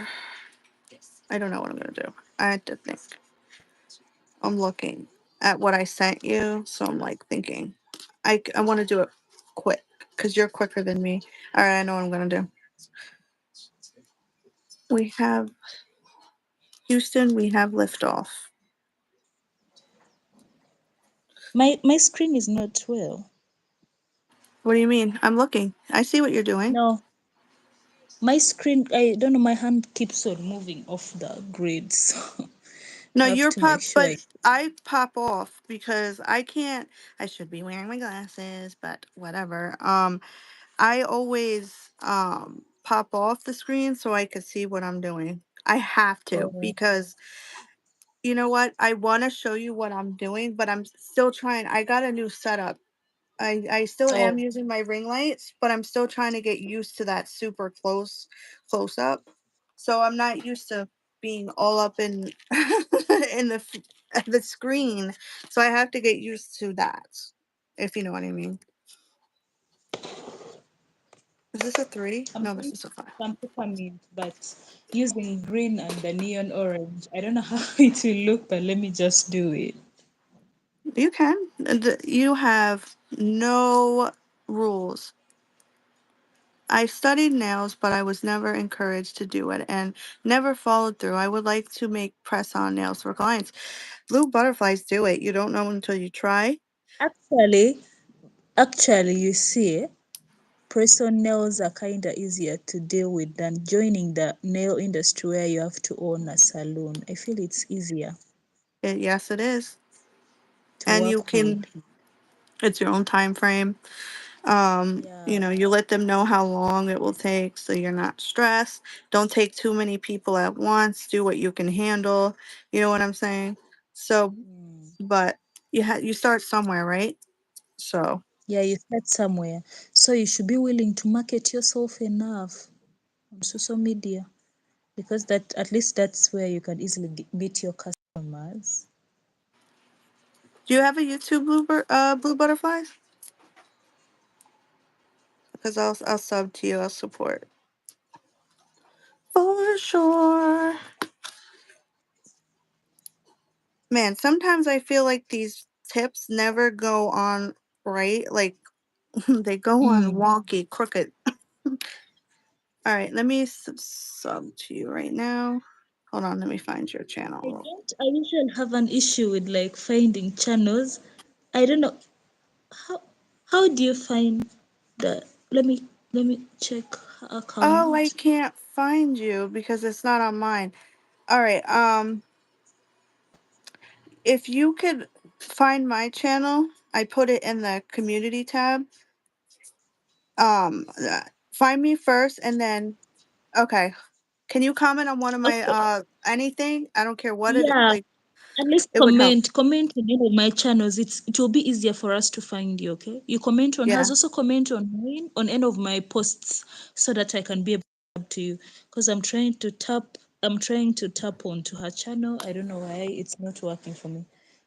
I don't know what I'm gonna do. I have to think. I'm looking at what I sent you, so I'm like thinking. I want to do it quick because you're quicker than me. All right, I know what I'm gonna do. We have Houston. We have liftoff.
My screen is not well.
What do you mean? I'm looking. I see what you're doing.
No, my screen, I don't know, my hand keeps on moving off the grid. So
No,
I have
you're
to make
pop,
sure
but
I.
I pop off because I can't. I should be wearing my glasses, but whatever. I always pop off the screen so I can see what I'm doing. I have to
Oh,
because you know what? I want to show you what I'm doing, but I'm still trying. I got a new setup. I still am
oh,
using my ring lights, but I'm still trying to get used to that super close up. So I'm not used to being all up in in the screen. So I have to get used to that. If you know what I mean. Is this a 3?
I'm
No,
trying
this
to
is a 5.
put some peppermint, but using green and the neon orange. I don't know how it will look, but let me just do it.
You can. You have no rules. I studied nails, but I was never encouraged to do it and never followed through. I would like to make press on nails for clients. Blue butterflies do it. You don't know until you try.
Actually, actually, you see, press-on nails are kind of easier to deal with than joining the nail industry where you have to own a salon. I feel it's easier
Yes, it is.
to
And you
work with.
can, it's your own time frame.
Yeah.
You let them know how long it will take so you're not stressed. Don't take too many people at once. Do what you can handle. You know what I'm saying? So,
Mm.
but you start somewhere, right? So.
Yeah, you start somewhere. So you should be willing to market yourself enough on social media, because that at least that's where you can easily meet your customers.
Do you have a YouTube Blue Butterflies? Because I'll sub to you. I'll support for sure. Man, sometimes I feel like these tips never go on right. Like they go on
Mm.
wonky, crooked. All right, let me sub to you right now. Hold on, let me find your
I
channel.
don't. I usually have an issue with like finding channels. I don't know how. How do you find the? Let me check her
Oh, I
account.
can't find you because it's not on mine. All right, if you could find my channel, I put it in the community tab. Find me first, and then okay. Can you comment on one of my
Okay.
anything? I don't care what it
Yeah.
like.
At least
It would help.
comment on any of my channels. It will be easier for us to find you. Okay. You comment on hers.
Yeah.
Also comment on mine on any of my posts so that I can be able to tap to you. Because I'm trying to tap. I'm trying to tap onto her channel. I don't know why it's not working for me.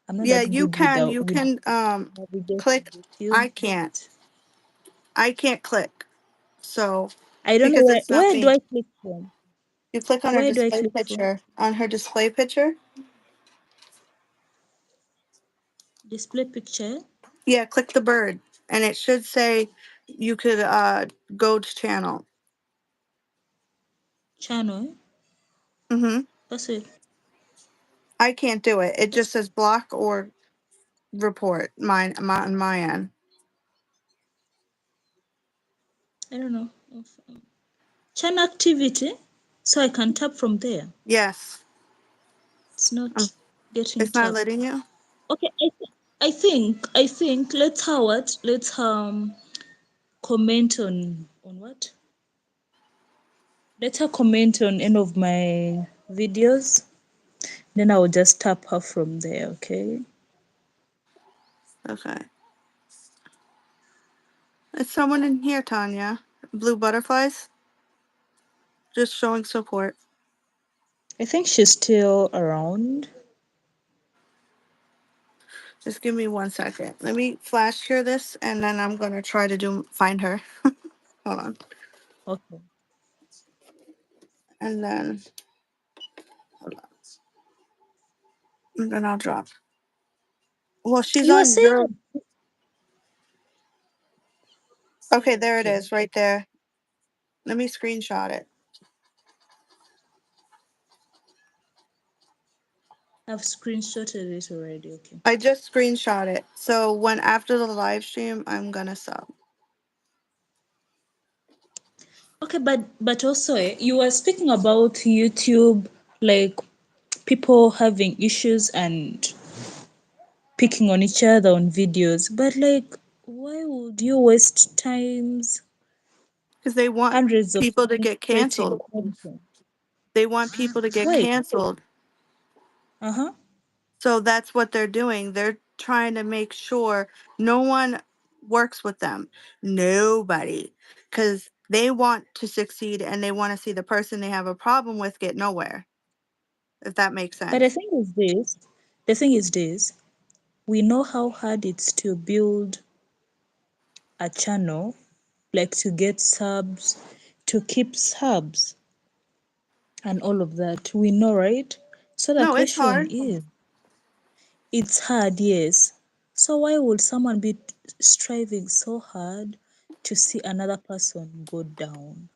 I'm not
Yeah,
that
you
good with
can.
the
You
with
can
navigating
click.
YouTube.
I can't. I can't click. So
I don't know
because it's not
where do
me.
I click from?
You click on her
Where do I
display
click from?
picture. On her display picture.
Display picture
Yeah, click the bird and it should say you could go to channel.
channel.
Mhm.
That's it.
I can't do it. It just
That's
says block or report on my end.
I don't know. Channel activity. So I can tap from there.
Yes.
It's not
Um,
getting
it's not
tapped.
letting you.
Okay, I think let's Howard, let's comment on what? Let her comment on any of my videos. Then I will just tap her from there, okay?
Okay. It's someone in here, Tanya. Blue butterflies. Just showing support.
I think she's still around.
Just give me 1 second. Let me flash share this and then I'm gonna try to find her. Hold on.
Okay.
And then hold on. And then I'll drop. Well, she's
You were
on
saying
your okay, there it
okay.
is, right there. Let me screenshot it.
I've screenshotted it already, okay.
I just screenshot it. So when after the live stream, I'm gonna sub.
Okay, but also you were speaking about YouTube, like people having issues and picking on each other on videos. But like, why would you waste times,
Because they want
hundreds of
people to
times
get
creating
canceled.
content?
They want people to get
Why?
canceled.
Uh-huh.
So that's what they're doing. They're trying to make sure no one works with them. Nobody. Because they want to succeed and they want to see the person they have a problem with get nowhere, if that makes
But the
sense.
thing is this, the thing is this, we know how hard it's to build a channel, like to get subs, to keep subs and all of that. We know, right? So the
No, it's
question
hard.
is, it's hard, yes. So why would someone be striving so hard to see another person go down?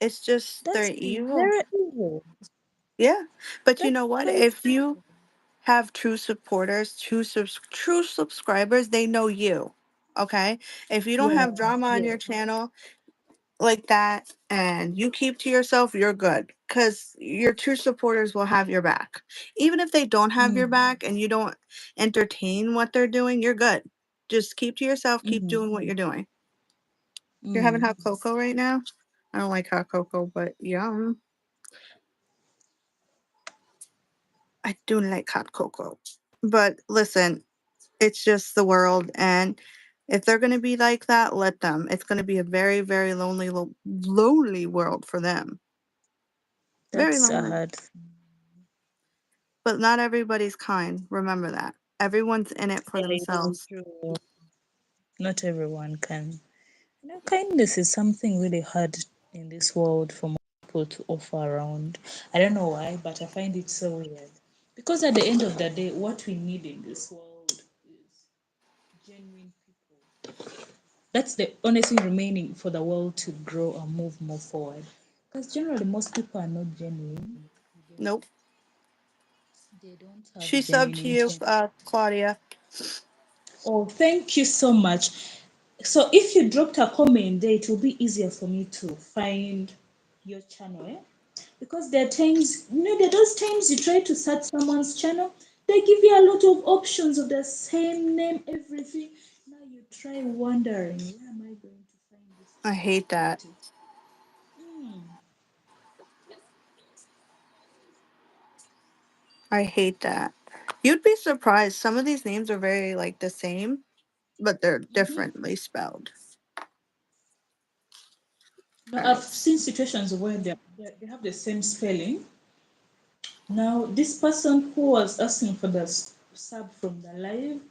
It's just they're
That's
evil.
very evil.
Yeah. But you
That's
know what?
quite
If you
evil.
have true supporters, true subscribers, they know you. Okay? If you don't
Yeah,
have drama on
yeah.
your channel like that and you keep to yourself, you're good. Cuz your true supporters will have your back. Even if they don't have your
Mm,
back and you don't entertain what they're doing, you're good. Just keep to yourself, keep
mm,
doing what you're doing. You're having
mm.
hot cocoa right now? I don't like hot cocoa, but yum. I do like hot cocoa. But listen, it's just the world and If they're going to be like that, let them. It's going to be a very, very lonely, lonely world for them. Very
That's a
lonely.
hard.
But not everybody's kind. Remember that. Everyone's in it for
Yeah, it's
themselves.
true. Not everyone can. Kindness is something really hard in this world for most people to offer around. I don't know why, but I find it so weird. Because at the end of the day, what we need in this world is genuine people. That's the only thing remaining for the world to grow and move more forward. Because generally, most people are not genuine.
Nope.
They don't have
She subbed
genuine
to you,
intent.
Claudia.
Oh, thank you so much. So if you dropped a comment there, it will be easier for me to find your channel, eh? Because there are times, there are those times you try to search someone's channel, they give you a lot of options of the same name, everything. Now you try wondering, where am I going to find this
I
channel
hate that.
to? Hmm.
I hate that. You'd be surprised. Some of these names are very like the same, but they're
Mm-hmm.
differently spelled.
No,
All
I've
right.
seen situations where they have the same spelling. Now, this person who was asking for the sub from the live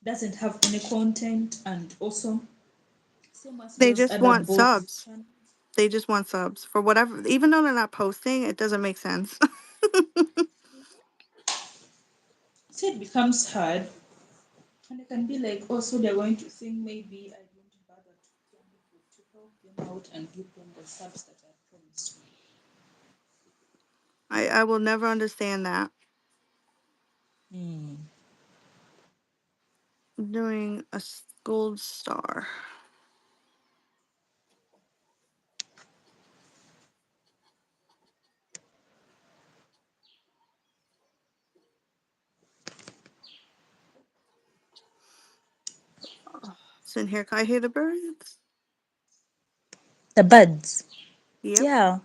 doesn't have any content, and also same as
They
those
just
other
want
both
subs.
channels.
They just want subs for whatever. Even though they're not posting, it doesn't make sense.
So it becomes hard, and it can be like also they're going to think maybe I don't bother to help them out and give them the subs that I promised.
I will never understand that.
Hmm.
Doing a gold star. It's in here. Can I hear the birds?
The birds,
Yep.
yeah,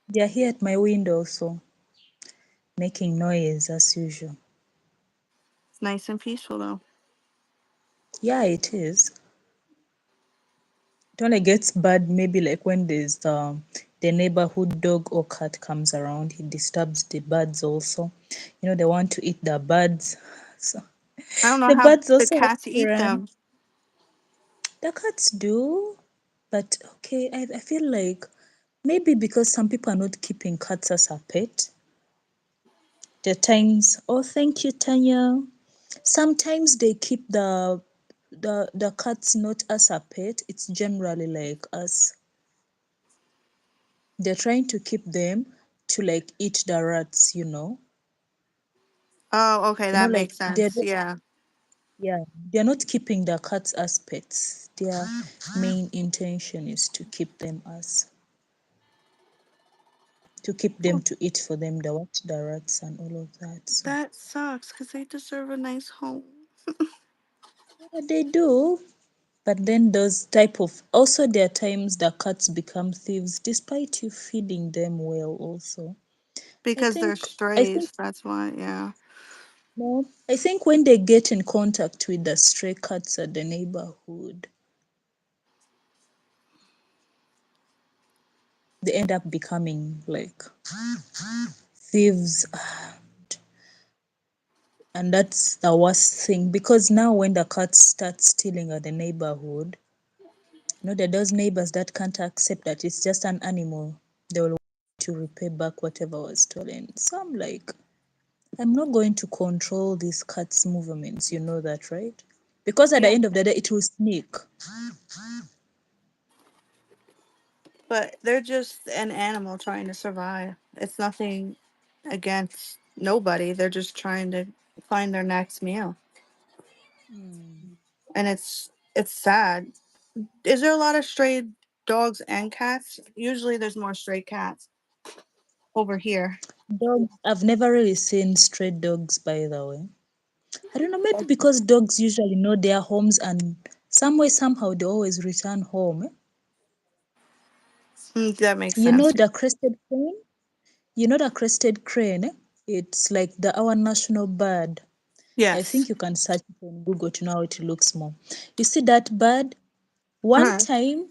they're here at my window, so making noise as usual.
It's nice and peaceful though.
Yeah, it is. It only gets bad maybe like when there's the neighborhood dog or cat comes around. He disturbs the birds also. They want to eat the birds. So
I don't know
the
how
birds
the
also have
cats
to
eat
run.
them
The cats do, but okay, I feel like maybe because some people are not keeping cats as a pet. There are times, oh, thank you, Tanya. Sometimes they keep the cats not as a pet. It's generally like as they're trying to keep them to like eat the rats.
Oh, okay, that
Like
makes sense. Yeah.
yeah, they're not keeping the cats as pets. Their main intention is to keep them
Well,
to eat for them the rats and all of that. So
that sucks because they deserve a nice home.
yeah, they do. But then those type of also there are times the cats become thieves despite you feeding them well also. I
Because they're
think I think
strays. That's why, yeah.
no, I think when they get in contact with the stray cats at the neighborhood, they end up becoming like thieves. And that's the worst thing because now when the cats start stealing at the neighborhood, there are those neighbors that can't accept that it's just an animal. They will want to repay back whatever was stolen. So I'm like, I'm not going to control these cats' movements, you know that, right? Because at the
Yeah.
end of the day, it will sneak.
But they're just an animal trying to survive. It's nothing against nobody. They're just trying to find their next meal.
Hmm.
And it's sad. Is there a lot of stray dogs and cats? Usually there's more stray cats over here.
Dogs, I've never really seen stray dogs, by the way. I don't know, maybe because dogs usually know their homes and some way, somehow, they always return home.
That makes
You
sense.
know the crested crane? You know the crested crane? It's like our national bird. I think
Yes.
you can search it on Google to know how it looks more. You see that bird? One
Uh-huh.
time,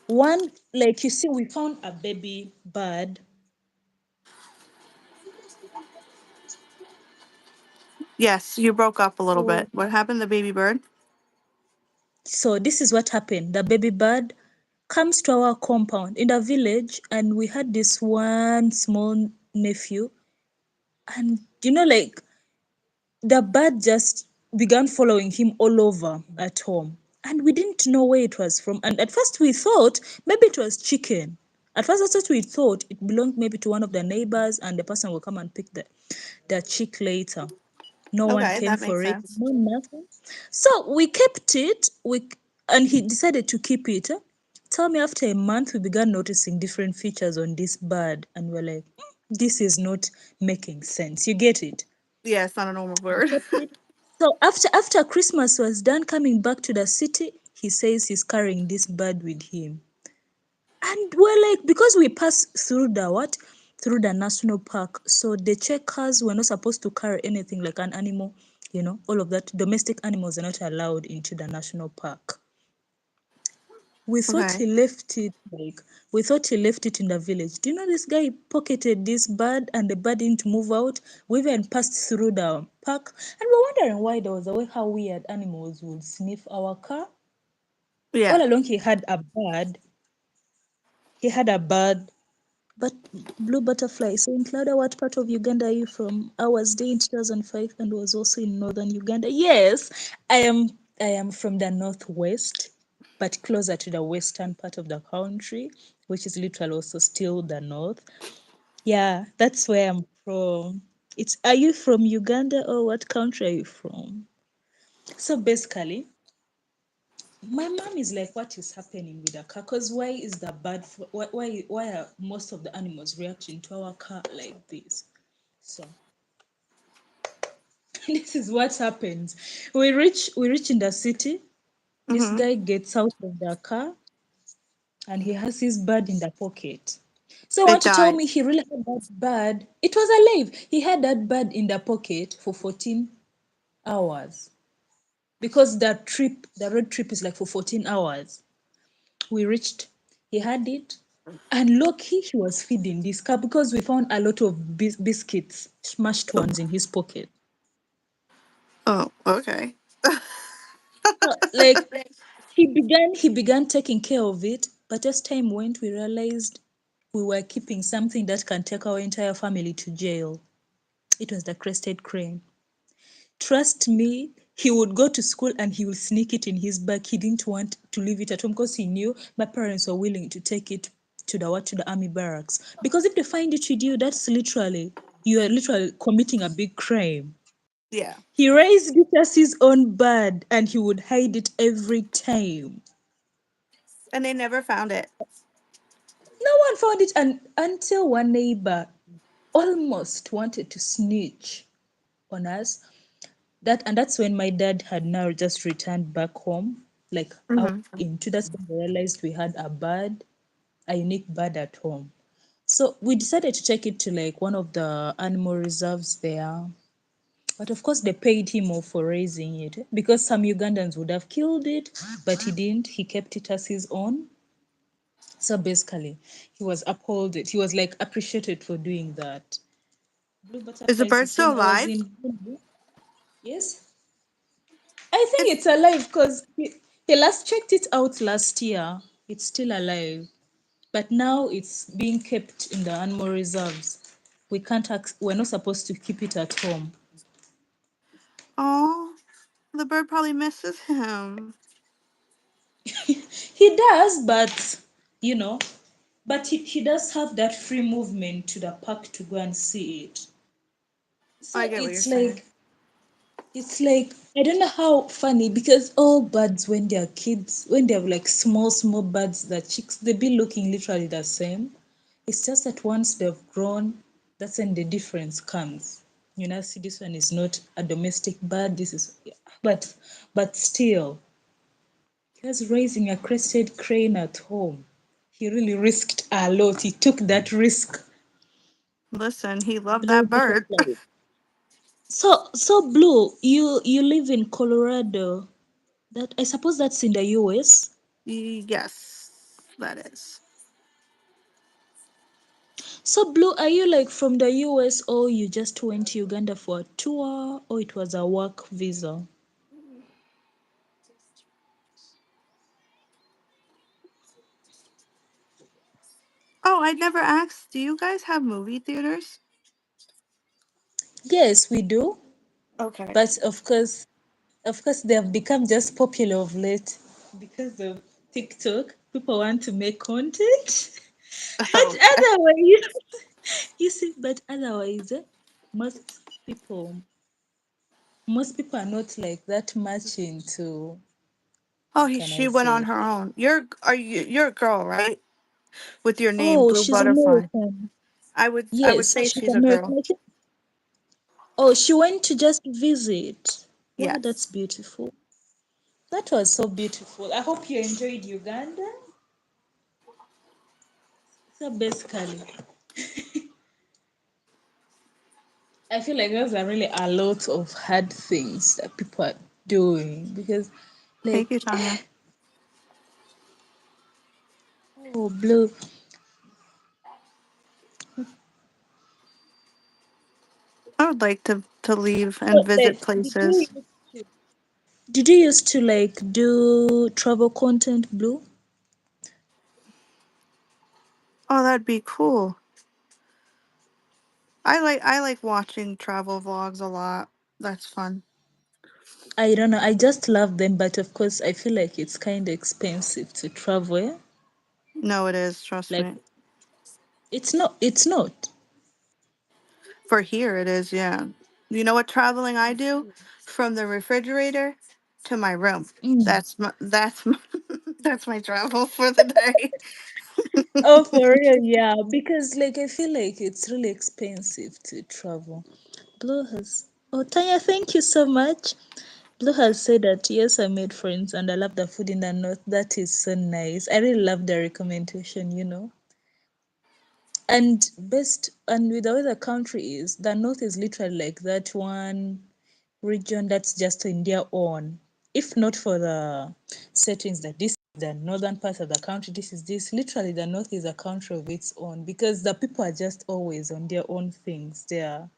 one like you see, we found a baby bird.
Yes, you broke up a little
So,
bit. What happened, the baby bird?
so this is what happened. The baby bird comes to our compound in the village, and we had this one small nephew, and like the bird just began following him all over at home. And we didn't know where it was from. And at first we thought maybe it was chicken. At first that's what we thought. It belonged maybe to one of the neighbors, and the person will come and pick the chick later. No one
Okay,
came
that makes
for it,
sense.
no nothing. So we kept it. And he decided to keep it. Tell me, after a month, we began noticing different features on this bird, and we're like, this is not making sense. You get it?
Yeah, it's not a normal
We
bird.
kept it. So after Christmas was done, coming back to the city, he says he's carrying this bird with him. And we're like, because we passed through the what? Through the national park. So the checkers were not supposed to carry anything like an animal, all of that. Domestic animals are not allowed into the national park. We thought
Okay.
he left it in the village. Do you know this guy pocketed this bird and the bird didn't move out? We even passed through the park and we're wondering why there was a way how weird animals would sniff our car.
Yeah.
All along he had a bird. He had a bird. But blue butterfly. So in Clouda, what part of Uganda are you from? I was there in 2005 and was also in northern Uganda. Yes, I am from the northwest, but closer to the western part of the country, which is literally also still the north. Yeah, that's where I'm from. Are you from Uganda or what country are you from? So basically, my mom is like, what is happening with the car? Because why is the bird, why are most of the animals reacting to our car like this? So this is what happens. We reach in the city. This
Mm-hmm.
guy gets out of the car and he has his bird in the pocket. So I
It
want to tell
died.
me he really had that bird. It was alive. He had that bird in the pocket for 14 hours because the road trip is like for 14 hours. We reached, he had it, and lucky he was feeding this car because we found a lot of biscuits, smashed ones in his pocket.
Oh, okay.
So, like he began taking care of it, but as time went, we realized we were keeping something that can take our entire family to jail. It was the crested crane. Trust me, he would go to school and he would sneak it in his bag. He didn't want to leave it at home because he knew my parents were willing to take it to the army barracks. Because if they find it with you, you are literally committing a big crime.
Yeah.
He raised it as his own bird and he would hide it every time.
And they never found it.
No one found it until one neighbor almost wanted to snitch on us. That's when my dad had now just returned back home, like out
Mm-hmm.
into that's when we realized we had a unique bird at home. So we decided to take it to like one of the animal reserves there. But of course they paid him off for raising it because some Ugandans would have killed it, but he didn't. He kept it as his own. So basically he was upholded. He was like appreciated for doing that. Blue
Is the
butterflies the
bird still
same. I was
alive?
in yes. I think
It's
it's alive because he last checked it out last year. It's still alive, but now it's being kept in the animal reserves. We're not supposed to keep it at home.
oh, the bird probably misses him.
He does, but you know, he does have that free movement to the park to go and see it.
I
So
get what you're
it's
saying.
like It's like I don't know how funny because all birds when they're kids, when they're like small birds, the chicks, they be looking literally the same. It's just that once they've grown, that's when the difference comes. See, this one is not a domestic bird. This is, but still, he was raising a crested crane at home. He really risked a lot. He took that risk.
Listen, he loved
Blue
that bird.
butterfly. So Blue, you live in Colorado. That I suppose that's in the US.
Yes, that is.
So Blue, are you like from the US or you just went to Uganda for a tour or it was a work visa?
Oh, I never asked. Do you guys have movie theaters?
Yes, we do.
Okay.
But of course they have become just popular of late because of TikTok. People want to make content. But
Oh,
otherwise, you see, but otherwise, most people most people are not like that much into,
oh,
how can I
she went on
say?
her own. You're a girl, right? With your name
Oh,
Blue
she's
Butterfly.
American.
I would
Yes,
say
she's
she's a
American.
girl.
Oh, she went to just visit. Wow, that's
Yes.
beautiful. That was so beautiful. I hope you enjoyed Uganda. So basically, I feel like there's a really a lot of hard things that people are doing because,
Thank
like,
you, Tanya.
oh, Blue.
I would like to leave
So,
and visit
like,
places.
did you used to like do travel content, Blue?
Oh, that'd be cool. I like watching travel vlogs a lot. That's fun.
I don't know. I just love them, but of course, I feel like it's kind of expensive to travel. Eh?
No, it is. Trust
Like,
me.
it's not. It's not.
For here, it is. Yeah. You know what traveling I do? From the refrigerator to my room.
Mm.
That's my that's my travel for the day.
Oh, for real, yeah. Because like I feel like it's really expensive to travel. Blue has. Oh, Tanya, thank you so much. Blue has said that yes, I made friends and I love the food in the north. That is so nice. I really love the recommendation. And best and with the way the country is, the north is literally like that one region that's just in their own. If not for the settings that this is the northern part of the country, this is this. Literally, the north is a country of its own because the people are just always on their own things. They're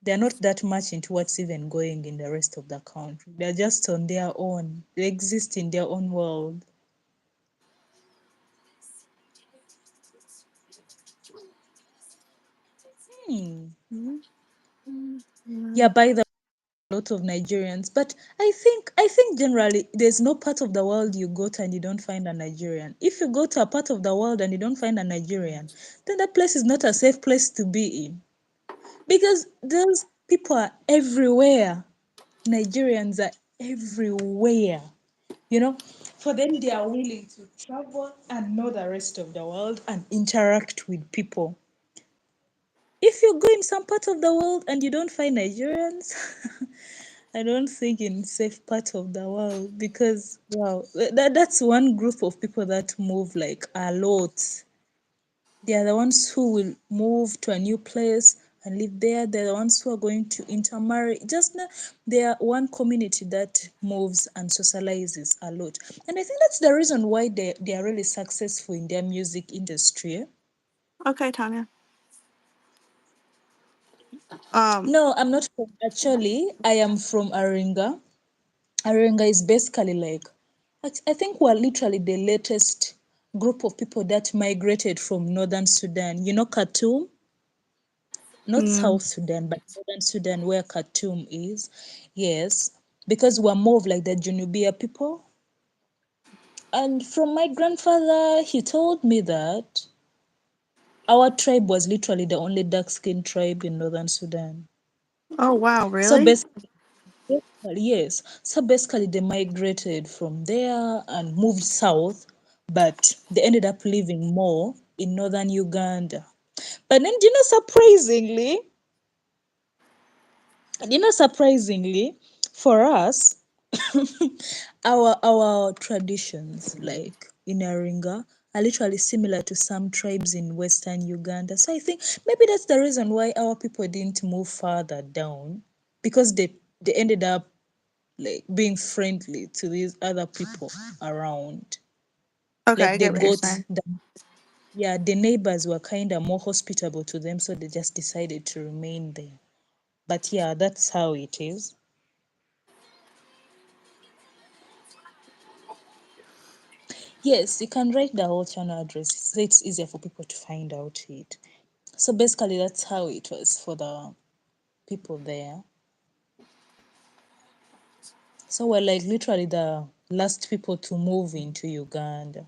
not that much into what's even going in the rest of the country. They're just on their own. They exist in their own world. Hmm. Yeah, by the lot of Nigerians, but I think generally there's no part of the world you go to and you don't find a Nigerian. If you go to a part of the world and you don't find a Nigerian, then that place is not a safe place to be in because those people are everywhere. Nigerians are everywhere. For them, they are willing to travel and know the rest of the world and interact with people. If you go in some part of the world and you don't find Nigerians, I don't think in safe part of the world because wow, that's one group of people that move like a lot. They are the ones who will move to a new place and live there. They're the ones who are going to intermarry. They are one community that moves and socializes a lot. And I think that's the reason why they are really successful in their music industry.
Okay, Tanya. Um.
No, I'm not from actually. I am from Aringa. Aringa is basically like, I think we're literally the latest group of people that migrated from northern Sudan. Khartoum, not
mm,
South Sudan, but northern Sudan, where Khartoum is. Yes, because we're more of like the Junubia people. And from my grandfather, he told me that our tribe was literally the only dark-skinned tribe in northern Sudan.
oh wow,
So
really?
basically, yes. So basically, they migrated from there and moved south, but they ended up living more in northern Uganda. But then, surprisingly, for us, our traditions, like in Aringa, are literally similar to some tribes in western Uganda. So I think maybe that's the reason why our people didn't move further down. because they ended up like being friendly to these other people around.
Okay, I
Like they
get what you're
got
saying.
the, yeah, the neighbors were kind of more hospitable to them, so they just decided to remain there. But yeah, that's how it is. Yes, you can write the whole channel address so it's easier for people to find out it. So basically, that's how it was for the people there. So we're like literally the last people to move into Uganda.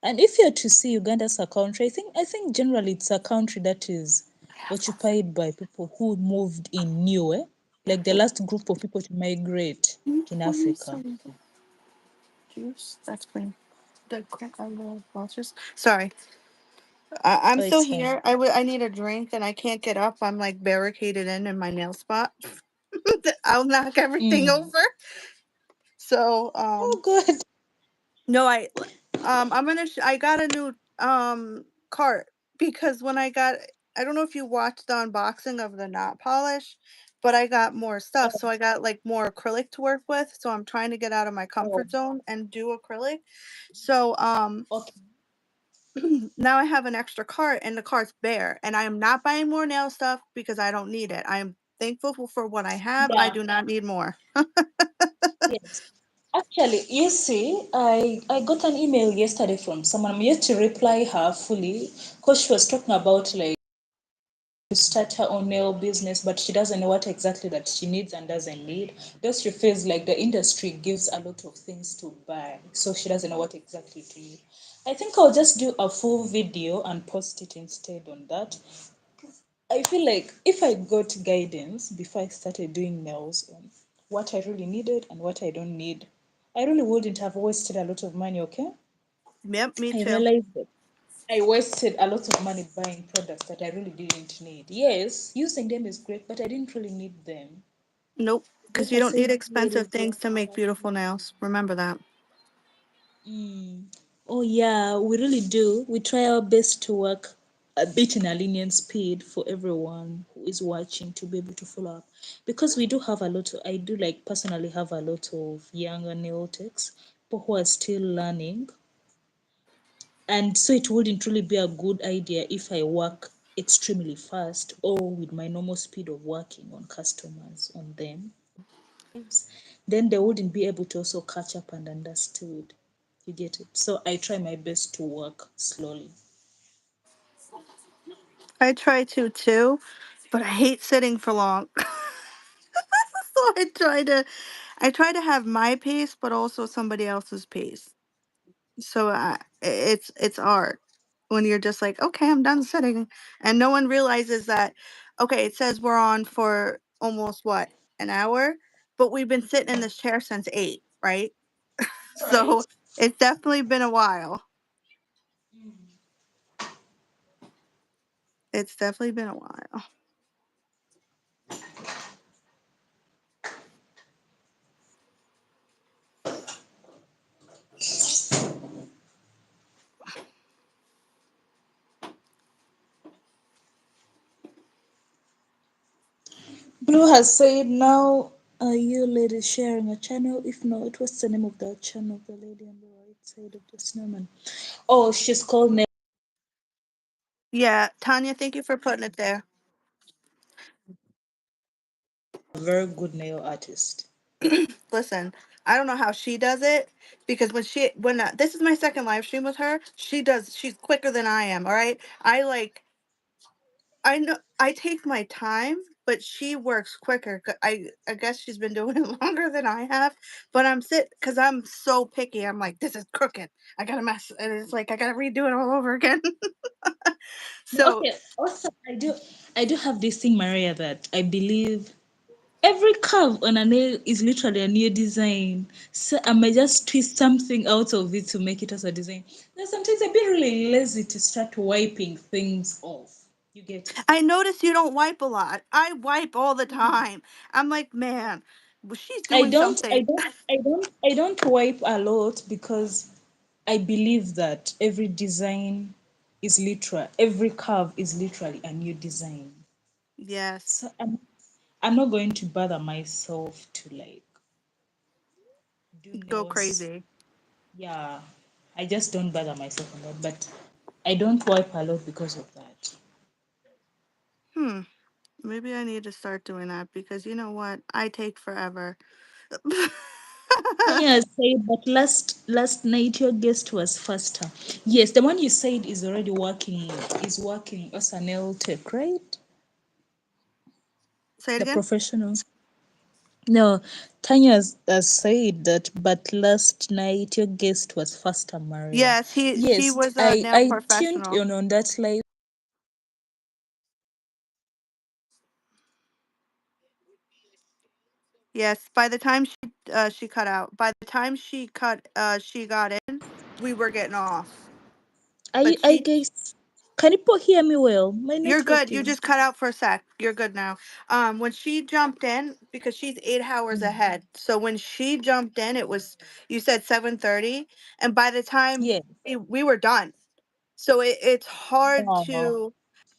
And if you're to see Uganda as a country, I think generally it's a country that is occupied by people who moved in new, like the last group of people to migrate
Can you
in
pour me
Africa.
some juice? That's clean. The crack on the Welch's. Sorry, I'm
Oh,
still
it's fine.
here. I need a drink and I can't get up. I'm like barricaded in my nail spot. I'll knock everything
Mm.
over. So
Oh, good.
no, I got a new cart because when I don't know if you watched the unboxing of the knot polish, but I got more stuff.
Oh,
So I got like more acrylic to work with. So I'm trying to get out of my
oh,
comfort zone and do acrylic. So
okay.
now I have an extra cart and the cart's bare and I am not buying more nail stuff because I don't need it. I am thankful for what I have. I
Yeah.
do not need more.
Yes. Actually, you see, I got an email yesterday from someone. I'm yet to reply her fully because she was talking about like to start her own nail business, but she doesn't know what exactly that she needs and doesn't need. Just she feels like the industry gives a lot of things to buy, so she doesn't know what exactly to need. I think I'll just do a full video and post it instead on that. I feel like if I got guidance before I started doing nails on what I really needed and what I don't need, I really wouldn't have wasted a lot of money, okay?
Yep, me
I
too.
realized that I wasted a lot of money buying products that I really didn't need. Yes, using them is great, but I didn't really need them.
Nope, because
Like
you
I
don't need
said,
expensive things to make beautiful nails. Remember that.
mm, oh yeah, we really do. We try our best to work a bit in a lenient speed for everyone who is watching to be able to follow up. Because we do have a lot of, I do like personally have a lot of younger nail techs, people who are still learning. And so it wouldn't really be a good idea if I work extremely fast or with my normal speed of working on customers on them. Then they wouldn't be able to also catch up and understood. You get it? So I try my best to work slowly.
I try to too, but I hate sitting for long. So I try to have my pace, but also somebody else's pace. So it's art when you're just like, okay, I'm done sitting, and no one realizes that. Okay, it says we're on for almost what, an hour, but we've been sitting in this chair since 8, right?
Right.
So it's definitely been a while. It's definitely been a while.
Blue has said now, are you ladies sharing a channel? If not, what's the name of that channel of the lady on the right side of the snowman? Oh, she's called
Yeah, Tanya, thank you for putting it there.
a very good nail artist.
Listen, I don't know how she does it because this is my second live stream with her. She's quicker than I am. All right, I know I take my time, but she works quicker. I guess she's been doing it longer than I have. But because I'm so picky. I'm like, this is crooked. I gotta mess, and it's like I gotta redo it all over again. So
Okay, also I do have this thing, Maria, that I believe every curve on a nail is literally a new design. So I might just twist something out of it to make it as a design. Now sometimes I've been really lazy to start wiping things off. You get it?
I notice you don't wipe a lot. I wipe all the time. I'm like, man, well, she's
I
doing
don't I
something.
don't I don't I don't wipe a lot because I believe that every design is literal, every curve is literally a new design.
Yes.
So I'm not going to bother myself to like do
Go
nails.
crazy.
Yeah, I just don't bother myself on that. But I don't wipe a lot because of that.
Hmm. Maybe I need to start doing that because you know what? I take forever.
Tanya said, but last night your guest was faster. Yes, the one you said is already working. Is working as a nail tech, right?
Say it
The
again.
professional. No, Tanya has said that, but last night your guest was faster, Maria.
Yes, she
Yes,
was a nail
I tuned
professional.
in on that live.
Yes, by the time she cut out, by the time she got in, we were getting off. But
I
she
guess. Can you hear me well? My
You're
network
good. You
is.
just cut out for a sec. You're good now. When she jumped in, because she's 8 hours
Mm.
ahead, so when she jumped in, it was you said 7:30, and by the time
Yeah.
we were done. So it's hard
Wow.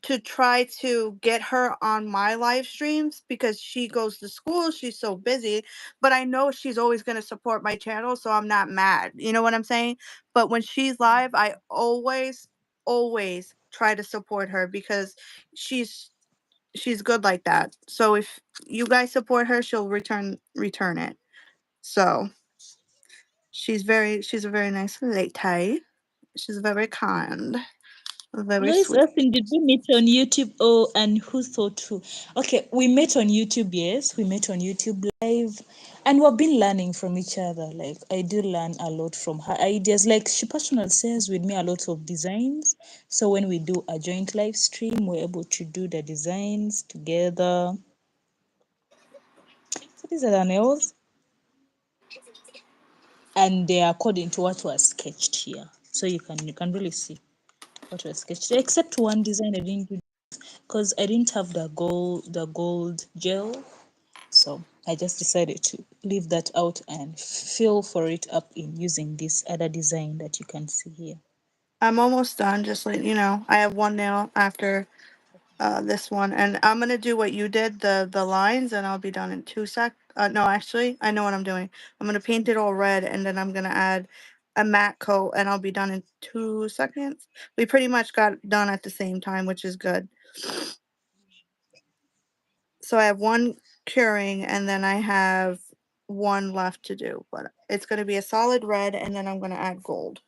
to try to get her on my live streams because she goes to school, she's so busy, but I know she's always going to support my channel, so I'm not mad. You know what I'm saying? But when she's live, I always try to support her because she's she's good like that. So if you guys support her, she'll return it. So she's a very nice lady. She's very kind. Very
Lois
sweet.
asking, did we meet on YouTube? Oh, and who thought who? Okay, we met on YouTube, yes. We met on YouTube live. And we've been learning from each other. Like, I do learn a lot from her ideas. Like, she personally shares with me a lot of designs. So, when we do a joint live stream, we're able to do the designs together. So, these are the nails. And they are according to what was sketched here. So, you can really see what was sketched. Except one design I didn't do because I didn't have the gold gel. So I just decided to leave that out and fill for it up in using this other design that you can see here.
I'm almost done. Just like you know, I have one nail after this one, and I'm gonna do what you did, the lines, and I'll be done in 2 sec. No, actually, I know what I'm doing. I'm gonna paint it all red, and then I'm gonna add a matte coat, and I'll be done in 2 seconds. We pretty much got done at the same time, which is good. So I have one curing, and then I have one left to do, but it's gonna be a solid red, and then I'm gonna add gold.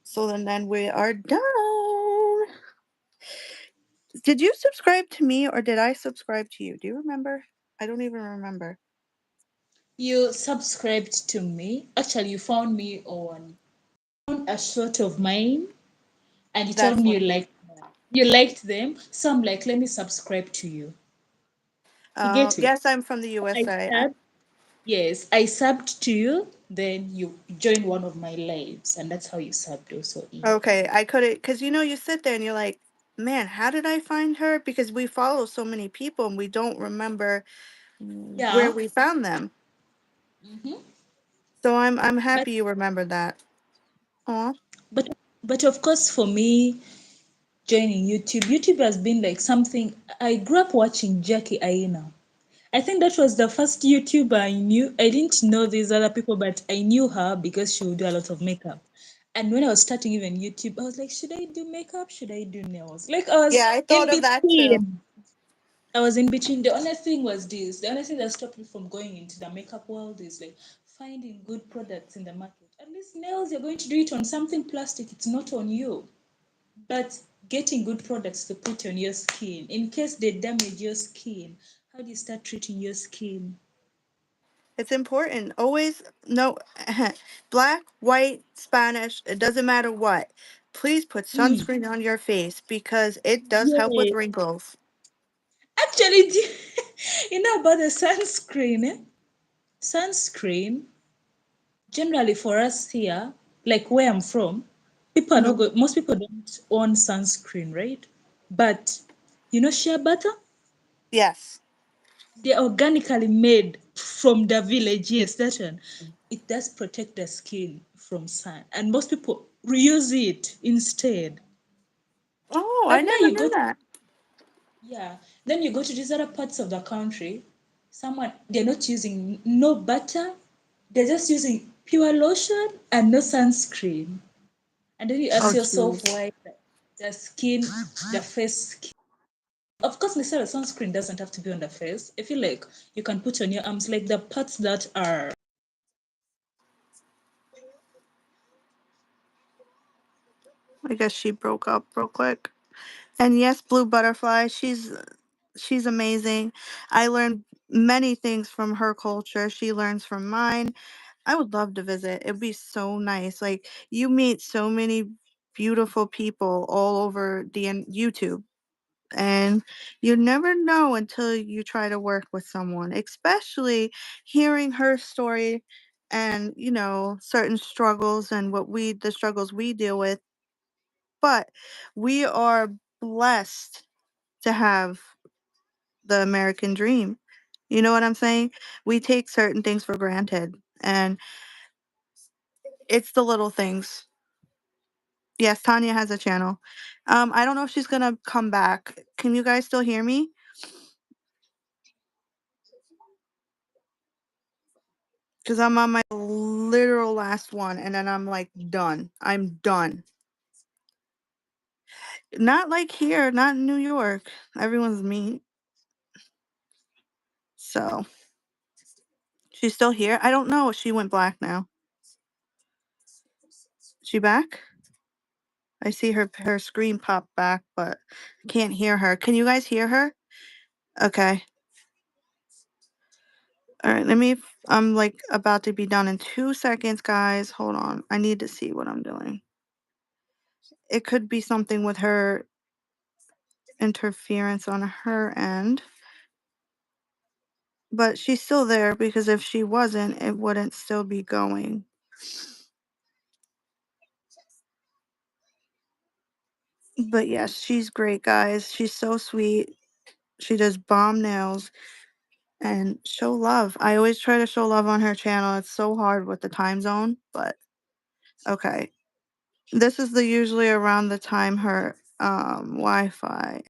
So then we are done. Did you subscribe to me or did I subscribe to you? Do you remember? I don't even remember.
You subscribed to me. Actually, you found me on a short of mine, and you told
That's
me
what it is.
you liked them. So I'm like, let me subscribe to you. You get it?
Yes, I'm from the
I
USA.
subbed. Yes, I subbed to you. Then you joined one of my lives, and that's how you subbed also in.
Okay, I couldn't, because you know, you sit there and you're like, man, how did I find her? Because we follow so many people and we don't remember where
Yeah.
we found them.
Mm-hmm.
So I'm
But
happy you remembered that. Aw.
but but of course for me joining YouTube has been like something. I grew up watching Jackie Aina. I think that was the first YouTuber I knew. I didn't know these other people, but I knew her because she would do a lot of makeup. And when I was starting even YouTube, I was like, should I do makeup? Should I do nails? Like I was
Yeah, I
in
thought of that too.
between. I was in between. The only thing was this. The only thing that stopped me from going into the makeup world is like finding good products in the market. At least nails, you're going to do it on something plastic. It's not on you. But getting good products to put on your skin, in case they damage your skin, how do you start treating your skin?
It's important. Always no black, white, Spanish, it doesn't matter what. Please put
Mm.
sunscreen on your face because it does help with
Yeah.
wrinkles.
Actually, you know about the sunscreen? Sunscreen, generally for us here, like where I'm from, people are not
Mhm.
good. Most people don't own sunscreen, right? But you know, shea butter,
Yes.
they're organically made from the village. Yes, that one. It does protect the skin from sun, and most people reuse it instead.
Oh, I
But now
never
you go
knew
to
that.
Yeah. Then you go to these other parts of the country, they're not using no butter, they're just using pure lotion and no sunscreen. And then you
Oh,
ask yourself
jeez.
why the skin, the face skin. Of course, necessarily sunscreen doesn't have to be on the face. I feel like you can put on your arms, like the parts that are.
I guess she broke up real quick. And yes, Blue Butterfly, she's amazing. I learned many things from her culture. She learns from mine. I would love to visit. It'd be so nice. Like you meet so many beautiful people all over YouTube, and you never know until you try to work with someone, especially hearing her story and, certain struggles and the struggles we deal with. But we are blessed to have the American dream. You know what I'm saying? We take certain things for granted, and it's the little things. Yes, Tanya has a channel. I don't know if she's gonna come back. Can you guys still hear me? Because I'm on my literal last one, and then I'm like done. I'm done. Not like here, not in New York. Everyone's mean. So she's still here. I don't know. She went black now. She back? I see her screen pop back, but I can't hear her. Can you guys hear her? Okay. All right. I'm like about to be done in 2 seconds, guys. Hold on. I need to see what I'm doing. It could be something with her interference on her end, but she's still there because if she wasn't, it wouldn't still be going. But yes, she's great, guys. She's so sweet. She does bomb nails and show love. I always try to show love on her channel. It's so hard with the time zone, but okay. This is usually around the time her Wi-Fi